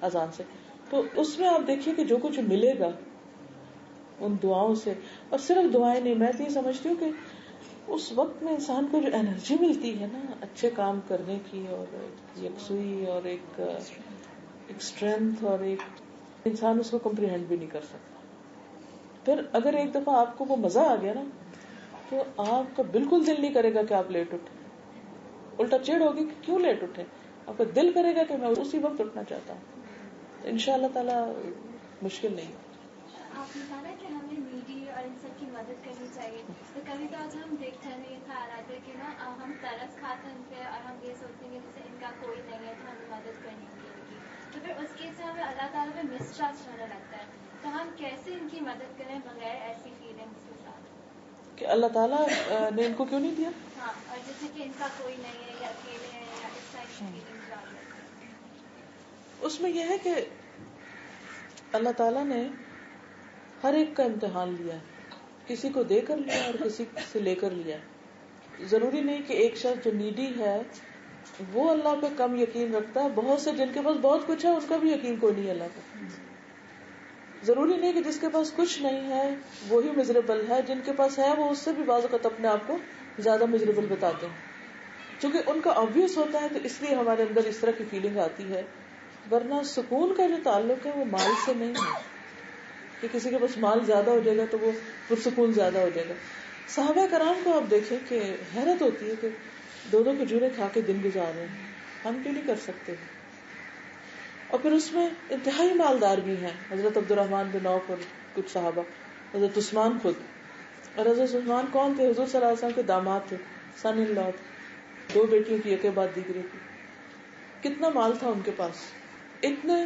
اذان سے, تو اس میں آپ دیکھیے کہ جو کچھ ملے گا ان دعاؤں سے. اور صرف دعائیں نہیں, میں تو یہ سمجھتی ہوں کہ اس وقت میں انسان کو جو انرجی ملتی ہے نا اچھے کام کرنے کی, اور یکسوئی اور ایک اسٹرینتھ, اور ایک انسان اس کو کمپریہینڈ بھی نہیں کر سکتا. پھر اگر ایک دفعہ آپ کو وہ مزہ آ گیا نا تو آپ کا بالکل دل نہیں کرے گا کہ آپ لیٹ اٹھے, الٹا چڑ ہوگی کہ کیوں لیٹ اٹھے. آپ کا دل کرے گا کہ میں اسی وقت اٹھنا چاہتا ہوں. تو انشاءاللہ تعالی مشکل نہیں. آپ نے کہا کہ ہمیں نیڈی اور ان سب کی مدد کرنی چاہیے, تو کبھی کبھی ہم دیکھتے ہیں یہ خیال آتا ہے کہ نا ہم ترس کھاتے ہیں ان پہ, اور ہم یہ سوچتے ہیں کہ جیسے ان کا کوئی نہیں ہے تو ہمیں مدد کرنی چاہیے, تو پھر اس کیس میں ہمیں اللہ تعالیٰ پہ مسٹرسٹ ہونے لگتا ہے. تو ہم کیسے ان کی مدد کریں بغیر ایسی فیلنگس کے ساتھ کہ اللہ تعالیٰ نے ان کو کیوں نہیں دیا؟ ہاں, اور جیسے کہ ان کا کوئی نہیں ہے یا اکیلے ہیں یا اس ٹائپ کی فیلنگس آ جاتی ہیں. اس میں یہ ہے کہ اللہ تعالیٰ نے ہر ایک کا امتحان لیا ہے, کسی کو دے کر لیا اور کسی سے لے کر لیا. ضروری نہیں کہ ایک شخص جو نیڈی ہے وہ اللہ پہ کم یقین رکھتا ہے, بہت سے جن کے پاس بہت کچھ ہے ان کا بھی یقین کوئی نہیں اللہ پہ. ضروری نہیں کہ جس کے پاس کچھ نہیں ہے وہی مزریبل ہے, جن کے پاس ہے وہ اس سے بھی بعض اوقات اپنے آپ کو زیادہ مزریبل بتاتے ہیں, چونکہ ان کا obvious ہوتا ہے تو اس لیے ہمارے اندر اس طرح کی فیلنگ آتی ہے. ورنہ سکون کا جو تعلق ہے وہ مال سے نہیں ہے کہ کسی کے پاس مال زیادہ ہو جائے گا تو وہ پرسکون زیادہ ہو جائے گا. صحابہ کرام کو آپ دیکھیں کہ حیرت ہوتی ہے کہ 2 کھجوریں کھا کے دن گزار رہے ہیں, ہم کیوں نہیں کر سکتے. اور پھر اس میں انتہائی مالدار بھی ہیں, حضرت عبد الرحمن بن عوف اور کچھ صحابہ, حضرت عثمان خود. اور حضرت عثمان کون تھے؟ حضور صلی اللہ علیہ وسلم کے داماد تھے, سن ان لا, 2 بیٹیوں کی ایک بعد دیگری تھی. کتنا مال تھا ان کے پاس, اتنے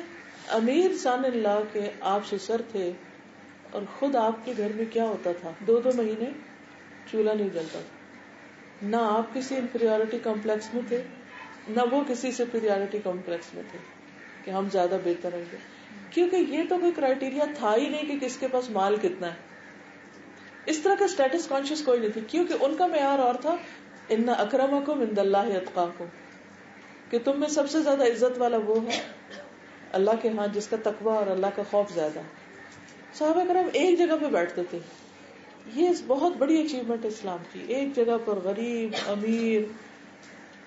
امیر سن ان لا کے آپ سسر تھے. اور خود آپ کے گھر میں کیا ہوتا تھا, 2 مہینے چولہا نہیں جلتا تھا. نہ آپ کسی انفیریورٹی کمپلیکس میں تھے نہ وہ کسی سپیریورٹی کمپلیکس میں تھے کہ ہم زیادہ بہتر ہیں گے, کیونکہ یہ تو کوئی کرائیٹیریا تھا ہی نہیں کہ کس کے پاس مال کتنا ہے. اس طرح کا اسٹیٹس کانشیس کوئی نہیں تھی, کیونکہ ان کا معیار اور تھا, ان اکرمکم عند اللہ اتقاکم, کہ تم میں سب سے زیادہ عزت والا وہ ہے اللہ کے ہاں جس کا تقوی اور اللہ کا خوف زیادہ ہے. صحابہ کرام ایک جگہ پہ بیٹھتے تھے یہ بہت بڑی اچیومنٹ ہے اسلام کی. ایک جگہ پر غریب، امیر،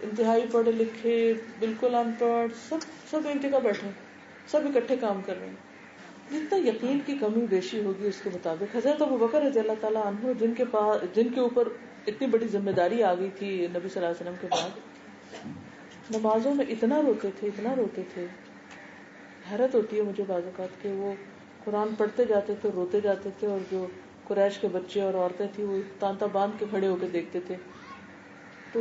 انتہائی پڑھے لکھے، بالکل ان پڑھ، سب ایک جگہ بیٹھے، سب اکٹھے کام کر رہے ہیں. جتنا یقین کی کمی بیشی ہوگی اس کے مطابق. حضرت ابوبکر رضی اللہ تعالیٰ عنہ جن کے اوپر اتنی بڑی ذمہ داری آ گئی تھی نبی صلی اللہ علیہ وسلم کے بعد، نمازوں میں اتنا روتے تھے. حیرت ہوتی ہے مجھے بعض اوقات کہ وہ قرآن پڑھتے جاتے تھے، روتے جاتے تھے، اور جو قریش کے بچے اور عورتیں تھیں وہ تانتا باندھ کے کھڑے ہو کے دیکھتے تھے. تو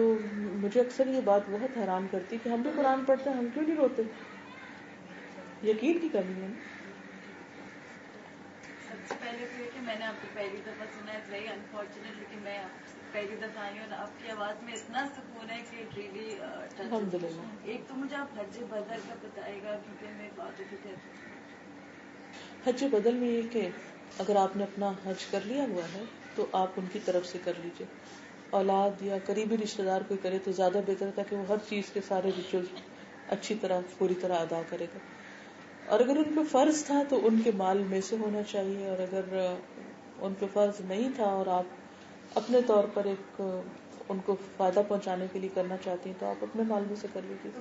مجھے اکثر یہ بات بہت حیران کرتی کہ ہم بھی قرآن پڑھتے ہیں، ہم کیوں نہیں روتے؟ یقین کی کمی ہے. سب سے پہلے تو یہ کہ میں نے آپ کو پہلی دفعہ سنا ہے، ویری انفارچونیٹ، لیکن میں پہلی دفعہ آئی ہوں اور آپ کی آواز میں اتنا سکون ہے کہ اٹ ریلی الحمد للہ. ایک تو مجھے آپ حج بدر کا بتائے گا کیونکہ میں بات بھی تھی. حج بدل میں یہ کہ اگر آپ نے اپنا حج کر لیا ہوا ہے تو آپ ان کی طرف سے کر لیجئے. اولاد یا قریبی رشتہ دار کوئی کرے تو زیادہ بہتر ہے تاکہ وہ ہر چیز کے سارے ریچول اچھی طرح پوری طرح ادا کرے گا. اور اگر ان پہ فرض تھا تو ان کے مال میں سے ہونا چاہیے، اور اگر ان پہ فرض نہیں تھا اور آپ اپنے طور پر ایک ان کو فائدہ پہنچانے کے لیے کرنا چاہتی ہیں تو آپ اپنے مال میں سے کر لیجیے.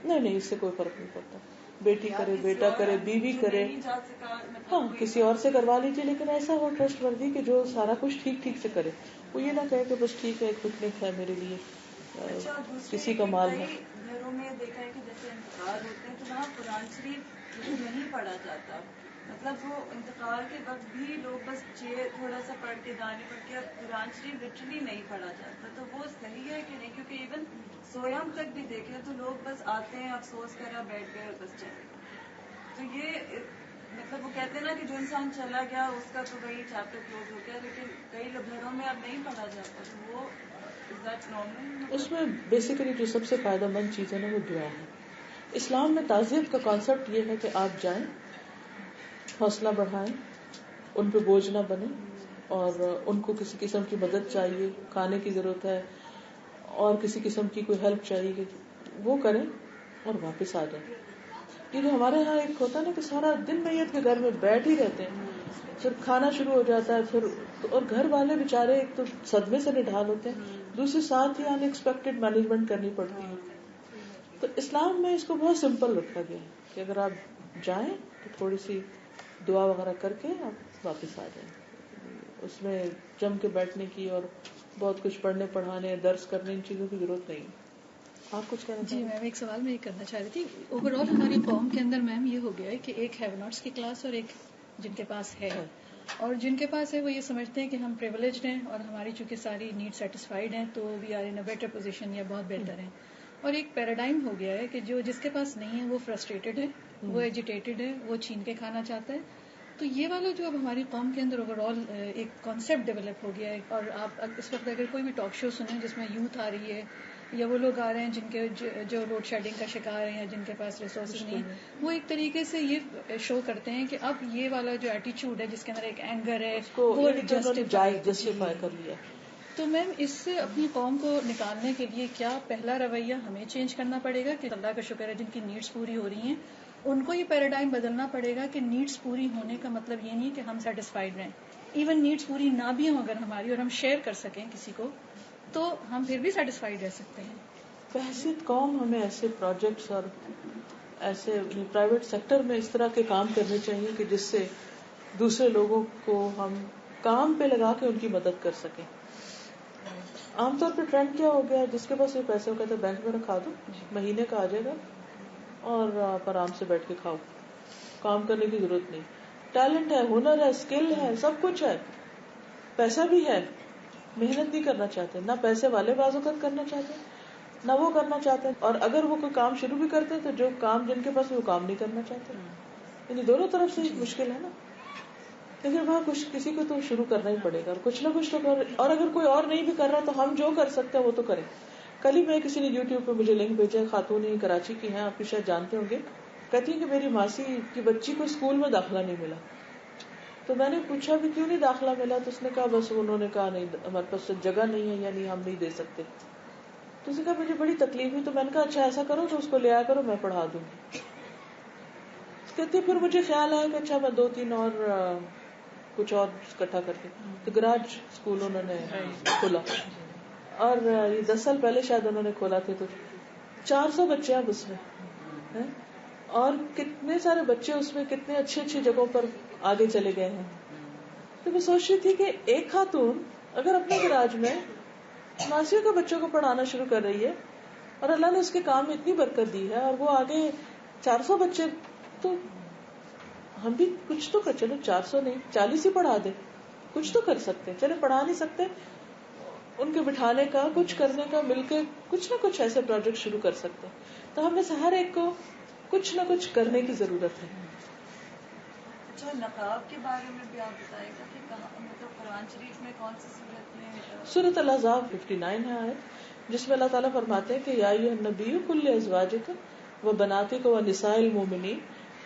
نہیں، اس سے کوئی فرق نہیں پڑتا. بیٹی کرے، بیٹا کرے، بیوی کرے، ہاں کسی اور سے کروا لیجیے، لیکن ایسا ہو ٹرسٹ وردی کہ جو سارا کچھ ٹھیک ٹھیک سے کرے. وہ یہ نہ کہے کہ بس ٹھیک ہے ایک پکنک ہے میرے لیے، کسی کا مال ہے. گھروں میں دیکھا ہے کہ جیسے انتقال ہوتے ہیں تو وہاں قرآن شریف نہیں پڑھا جاتا، مطلب وہ انتقال کے وقت بھی لوگ بس تھوڑا سا پڑھ کے دانی پڑھ کے، قرآن شریف لٹرلی نہیں پڑھا جاتا. تو وہ صحیح ہے کہ نہیں؟ کیونکہ ایون سویام تک بھی دیکھیں تو لوگ بس آتے ہیں، افسوس کرا، بیٹھ گئے، بس چلے. تو یہ مطلب وہ کہتے ہیں نا کہ جو انسان چلا گیا اس کا تو وہی چیپٹر کلوز ہو گیا، لیکن کئی گھروں میں اب نہیں پڑھا جاتا. تو وہ از دیٹ نارمل؟ اس میں بیسیکلی جو سب سے فائدہ مند چیز ہے نا وہ دعا ہے. اسلام میں تعزیت کا کانسیپٹ یہ ہے کہ آپ جائیں، حوصلہ بڑھائیں، ان پہ بوجھ نہ بنے، اور ان کو کسی قسم کی مدد چاہیے، کھانے کی ضرورت ہے اور کسی قسم کی کوئی ہیلپ چاہیے کہ وہ کریں اور واپس آ جائیں. یہ جو ہمارے ہاں ایک ہوتا ہے نا کہ سارا دن میت کے گھر میں بیٹھ ہی رہتے ہیں، پھر کھانا شروع ہو جاتا ہے، پھر اور گھر والے بےچارے ایک تو صدمے سے نڈھال ہوتے ہیں، دوسرے ساتھ ہی ان ایکسپیکٹڈ مینجمنٹ کرنی پڑتی ہے. تو اسلام میں اس کو بہت سمپل رکھا گیا ہے کہ اگر آپ جائیں تو تھوڑی سی دعا وغیرہ کر کے آپ واپس آ جائیں. اس میں جم کے بیٹھنے کی اور بہت کچھ پڑھنے پڑھانے درس کرنے ان چیزوں کی ضرورت نہیں. آپ کچھ کہنا جی چاہیں؟ میم ایک سوال میں یہ کرنا چاہ رہی تھی. اوور آل ہماری قوم کے اندر میم یہ ہو گیا ہے کہ ایک ہیو ناٹس کی کلاس اور ایک جن کے پاس ہے، اور جن کے پاس ہے وہ یہ سمجھتے ہیں کہ ہم پریولیجڈ ہیں اور ہماری چونکہ ساری نیڈ سیٹسفائیڈ ہیں تو we are in a better position یا بہت بہتر ہیں. اور ایک پیراڈائم ہو گیا ہے کہ جس کے پاس نہیں ہے وہ فرسٹریٹڈ ہے، وہ ایجیٹیٹڈ ہے، وہ چھین کے کھانا چاہتا ہے. تو یہ والا جو اب ہماری قوم کے اندر اوور آل ایک کانسیپٹ ڈیولپ ہو گیا ہے. اور آپ اس وقت اگر کوئی بھی ٹاک شو سنیں جس میں یوتھ آ رہی ہے یا وہ لوگ آ رہے ہیں جن کے جو لوڈ شیڈنگ کا شکار ہیں یا جن کے پاس ریسورسز نہیں ہیں، وہ ایک طریقے سے یہ شو کرتے ہیں کہ اب یہ والا جو ایٹیچیوڈ ہے جس کے اندر ایک اینگر ہے وہ جسٹیفائی کر لیا. تو میم اس سے اپنی قوم کو نکالنے کے لیے کیا پہلا رویہ ہمیں چینج کرنا پڑے گا کہ اللہ کا شکر ہے جن کی نیڈس پوری ہو رہی ہیں ان کو یہ پیراڈائم بدلنا پڑے گا کہ نیڈس پوری ہونے کا مطلب یہ نہیں کہ ہم سیٹسفائیڈ رہیں. ایون نیڈس پوری نہ بھی ہوں اگر ہماری اور ہم شیئر کر سکیں کسی کو تو ہم پھر بھی سیٹسفائیڈ رہ سکتے ہیں. بحثیت قوم ہمیں ایسے پروجیکٹس اور ایسے پرائیویٹ سیکٹر میں اس طرح کے کام کرنے چاہیے کہ جس سے دوسرے لوگوں کو ہم کام پہ لگا کے ان کی مدد کر سکیں. عام طور پہ ٹرینڈ کیا ہو گیا، جس کے پاس یہ پیسے ہو کہتے ہیں بینک میں رکھا دو، مہینے کا آ جائے گا اور آپ آرام سے بیٹھ کے کھاؤ، کام کرنے کی ضرورت نہیں. ٹیلنٹ ہے، ہنر ہے، اسکل ہے، سب کچھ ہے، پیسہ بھی ہے، محنت نہیں کرنا چاہتے، نہ پیسے والے بعض اوقات کرنا چاہتے نہ وہ کرنا چاہتے ہیں، اور اگر وہ کوئی کام شروع بھی کرتے ہیں تو جو کام جن کے پاس وہ کام نہیں کرنا چاہتے. یعنی دونوں طرف سے مشکل ہے نا. لیکن وہاں کسی کو تو شروع کرنا ہی پڑے گا اور کچھ نہ کچھ تو اور اگر کوئی اور نہیں بھی کر رہا تو ہم جو کر سکتے ہیں وہ تو کریں. کل ہی میں کسی نے یوٹیوب پہ مجھے لنک بھیجا، خاتون ہی کراچی کی ہیں، آپ بھی شاید جانتے ہوں گے. کہتی ہیں کہ میری ماسی کی بچی کو اسکول میں داخلہ نہیں ملا. تو میں نے پوچھا بھی کیوں نہیں داخلہ ملا، تو اس نے کہا بس انہوں نے کہا نہیں ہمارے پاس جگہ نہیں ہے، یعنی ہم نہیں دے سکتے. تو اس نے کہا مجھے بڑی تکلیف ہوئی. تو میں نے کہا اچھا ایسا کرو تو اس کو لے آیا کرو، میں پڑھا دوں گی. کہتے پھر مجھے خیال آیا کہ اچھا میں 2-3 اور کچھ اور اکٹھا کر کے، تو گراج اسکول انہوں نے کھولا، اور یہ 10 سال پہلے شاید انہوں نے کھولا تھے. تو 400 بچے اب اس میں ہیں، اور کتنے سارے بچے اس میں کتنے اچھی اچھی جگہوں پر آگے چلے گئے ہیں. تو میں سوچ رہی تھی کہ ایک خاتون اگر اپنے گراج میں ماسیوں کے بچوں کو پڑھانا شروع کر رہی ہے، اور اللہ نے اس کے کام میں اتنی برکت دی ہے، اور وہ آگے 400 بچے، تو ہم بھی کچھ تو کر، چلو 400 نہیں 40 ہی پڑھا دے، کچھ تو کر سکتے. چلے پڑھا نہیں سکتے، ان کے بٹھانے کا، کچھ کرنے کا، مل کے کچھ نہ کچھ ایسے پروجیکٹ شروع کر سکتے. تو ہم میں سے ہر ایک کو کچھ نہ کچھ کرنے کی ضرورت ہے. اچھا، نقاب کے بارے میں بھی آپ بتائے گا کہ کہاں، مطلب قرآن شریف میں کون سی صورت میں؟ سورۃ الاحزاب 59 ہے آیت، جس میں اللہ تعالیٰ فرماتے ہیں کہ یا ایھا النبی قل لازواجک و بناتک و نساء المؤمنین،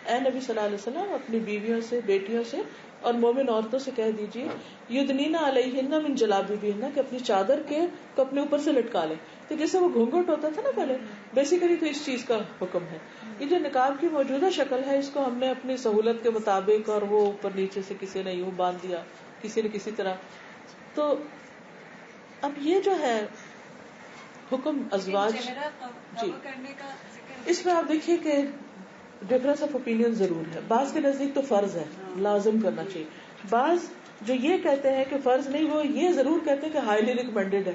اے نبی صلی اللہ علیہ وسلم اپنی بیویوں سے، بیٹیوں سے اور مومن عورتوں سے کہہ دیجیے یدنین علیہن من جلابیبہن، کہ اپنی چادر کو اپنے اوپر سے لٹکا لیں. تو جیسے وہ گھونگھٹ ہوتا تھا نا پہلے، بیسیکلی تو اس چیز کا حکم ہے. یہ جو نقاب کی موجودہ شکل ہے، اس کو ہم نے اپنی سہولت کے مطابق، اور وہ اوپر نیچے سے کسی نے یوں باندھ دیا، کسی نے کسی طرح. تو اب یہ جو ہے حکم ازواج، جی کرنے کا اس میں آپ دیکھیے کہ ڈفرنس آف اوپینین ضرور ہے. بعض کے نزدیک تو فرض ہے، لازم کرنا چاہیے. بعض جو یہ کہتے ہیں کہ فرض نہیں، وہ یہ ضرور کہتے ہیں کہ ہائیلی ریکمینڈیڈ ہے.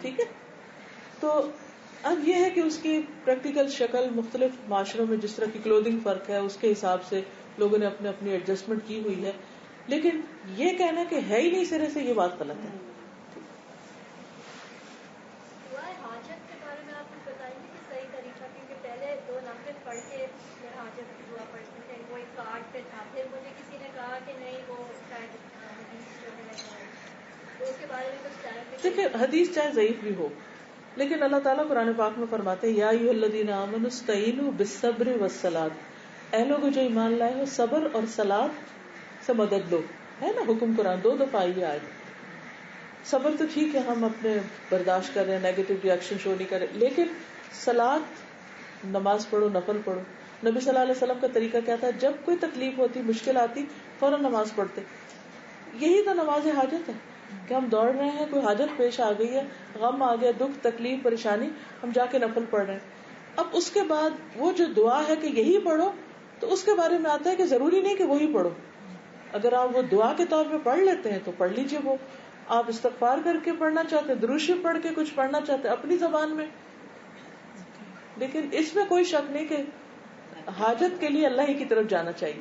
ٹھیک ہے. تو اب یہ ہے کہ اس کی پریکٹیکل شکل مختلف معاشروں میں جس طرح کی کلودنگ فرق ہے، اس کے حساب سے لوگوں نے اپنے اپنی ایڈجسٹمنٹ کی ہوئی ہے. لیکن یہ کہنا کہ ہے ہی نہیں سرے سے، یہ بات غلط ہے. حاجت کے بارے میں آپ کچھ بتائیں گے کہ صحیح طریقہ، کیونکہ پہلے 2 نافل پڑھ کے پھر حاجت کی دعا پڑھتے تھے، وہ ایک کارڈ پہ تھا. پھر مجھے کسی نے کہا کہ نہیں، وہ شاید حدیث جو ہے، تو اس کے بارے میں کچھ کلیریفیکیشن. دیکھیں، حدیث چاہے ضعیف بھی ہو، لیکن اللہ تعالیٰ قرآن پاک میں فرماتے ہیں یا ایھا الذین آمنوا استعینوا بالصبر والصلاۃ، اے لوگوں جو ایمان لائے ہو صبر اور صلاۃ سے مدد لو. ہے نا حکم قرآن 2 دفعہ آئی ہے. صبر تو ٹھیک ہے، ہم اپنے برداشت کر رہے ہیں، نیگیٹو ریئیکشن شو نہیں کر رہے، لیکن صلاۃ، نماز پڑھو، نفل پڑھو. نبی صلی اللہ علیہ وسلم کا طریقہ کیا تھا؟ جب کوئی تکلیف ہوتی، مشکل آتی، فوراً نماز پڑھتے. یہی تو نماز حاجت ہے کہ ہم دوڑ رہے ہیں، کوئی حاجت پیش آ گئی ہے، غم آ گیا، دکھ، تکلیف، پریشانی، ہم جا کے نفل پڑھ رہے ہیں. اب اس کے بعد وہ جو دعا ہے کہ یہی پڑھو، تو اس کے بارے میں آتا ہے کہ ضروری نہیں کہ وہی پڑھو. اگر آپ وہ دعا کے طور پہ پڑھ لیتے ہیں تو پڑھ لیجئے. وہ آپ استغفار کر کے پڑھنا چاہتے، درود شریف پڑھ کے کچھ پڑھنا چاہتے اپنی زبان میں، لیکن اس میں کوئی شک نہیں کہ حاجت کے لیے اللہ ہی کی طرف جانا چاہیے.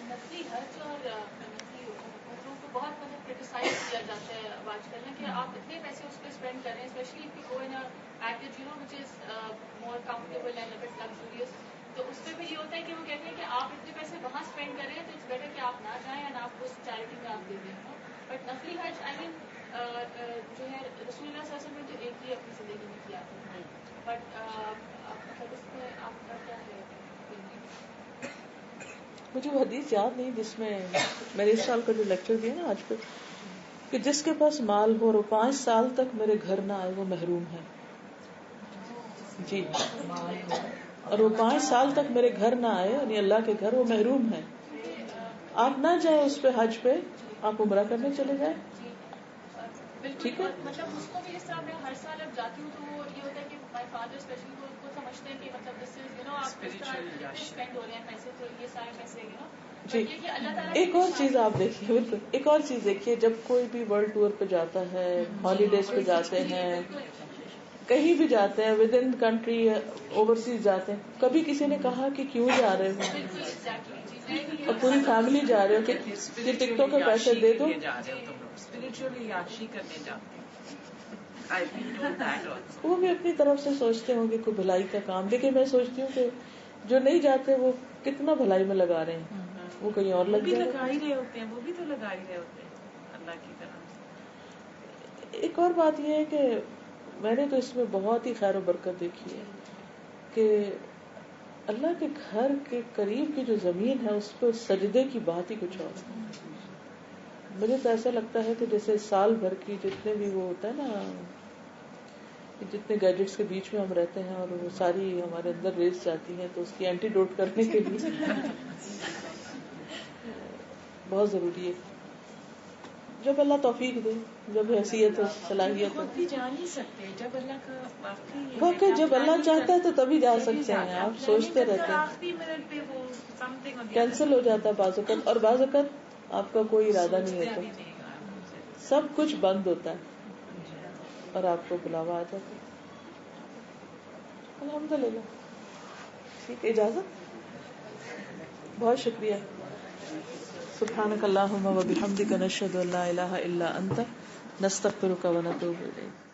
نقلی حج اور نقلی عمروں کو بہت کرٹیسائز کیا جاتا ہے آج کل نا، کہ آپ اتنے پیسے اس پہ اسپینڈ کر رہے ہیں، specially if you go in package which is more comfortable and luxurious. تو اس پہ بھی یہ ہوتا ہے کہ وہ کہتے ہیں کہ آپ اتنے پیسے وہاں اسپینڈ کر رہے ہیں، تو اٹس بیٹر کہ آپ نہ جائیں اینڈ آپ اس چیریٹی میں آپ دے دیں. بٹ نقلی حج آئی مین جو ہے رسول اللہ صلی اللہ علیہ وسلم نے تو ایک ہی اپنی زندگی میں کیا تھا. بٹ مطلب اس میں آپ کا کیا ہے؟ مجھے وہ حدیث یاد نہیں جس میں میں نے اس سال کا جو لیکچر دیا نا آج پہ، کہ جس کے پاس مال ہو اور وہ 5 سال تک میرے گھر نہ آئے، وہ محروم ہے. جی، اور وہ 5 سال تک میرے گھر نہ آئے، یعنی اللہ کے گھر، وہ محروم ہے. آپ نہ جائیں اس پہ حج پہ، آپ عمرہ کرنے چلے جائیں. ٹھیک ہے، مطلب اس کو بھی اس طرح میں ہر سال اب جاتی ہوں تو وہ یہ ہوتا ہے کہ مائی فادر اسپیشلی وہ خود سمجھتے ہیں کہ مطلب دس از آپ اس طرح اسپینڈ ہو رہے ہیں پیسے، تو یہ سارے پیسے جی. ایک اور چیز آپ دیکھیے، بالکل ایک اور چیز دیکھیے، جب کوئی بھی ورلڈ ٹور پہ جاتا ہے، ہالیڈیز پہ جاتے ہیں، کہیں بھی جاتے ہیں، ود ان کنٹری، اوورسیز جاتے ہیں، کبھی کسی نے کہا کہ کیوں جا رہے ہو، اور پوری فیملی جا رہے ہو کہ ٹکٹوں کے پیسے دے دو. وہ بھی اپنی طرف سے سوچتے ہوں گے کوئی بھلائی کا کام، لیکن میں سوچتی ہوں کہ جو نہیں جاتے وہ کتنا بھلائی میں لگا رہے ہیں، وہ کہیں اور لگ جائے. لگا ہی رہے ہوتے ہیں، وہ بھی تو لگا ہی رہے ہوتے ہیں اللہ کی طرح. ایک اور بات یہ ہے کہ میں نے تو اس میں بہت ہی خیر و برکت دیکھی ہے کہ اللہ کے گھر کے قریب کی جو زمین ہے اس پہ سجدے کی بات ہی کچھ اور ہے. مجھے تو ایسا لگتا ہے کہ جیسے سال بھر کی جتنے بھی وہ ہوتا ہے نا، جتنے گیجٹس کے بیچ میں ہم رہتے ہیں اور وہ ساری ہمارے اندر ریس جاتی ہیں، تو اس کی اینٹی ڈوٹ کرنے کے لیے بہت ضروری ہے. جب اللہ توفیق دے, جب حیثیت ہو, صلاحیت ہو. خود بھی جا نہیں سکتے جب اللہ کا واقعی یہ ہے واقعی کہ آپ جب اللہ planning چاہتا ہے تو تبھی جا تبھی سکتے ہیں. جاتے آپ planning سوچتے کرتے رہتے اور ہیں, آخری منٹ پہ وہ something کینسل ہو جاتا ہے بعض اوقات, اور بعض اوقات آپ کا کوئی ارادہ نہیں ہوتا, سب کچھ بند ہوتا ہے اور آپ کو بلاوا آ جاتا ہے. الحمدللہ. ٹھیک, اجازت. بہت شکریہ. سبحانک اللہم و بحمدک نشہد ان لا الہ الا انت نستغفرک و نتوب الیک.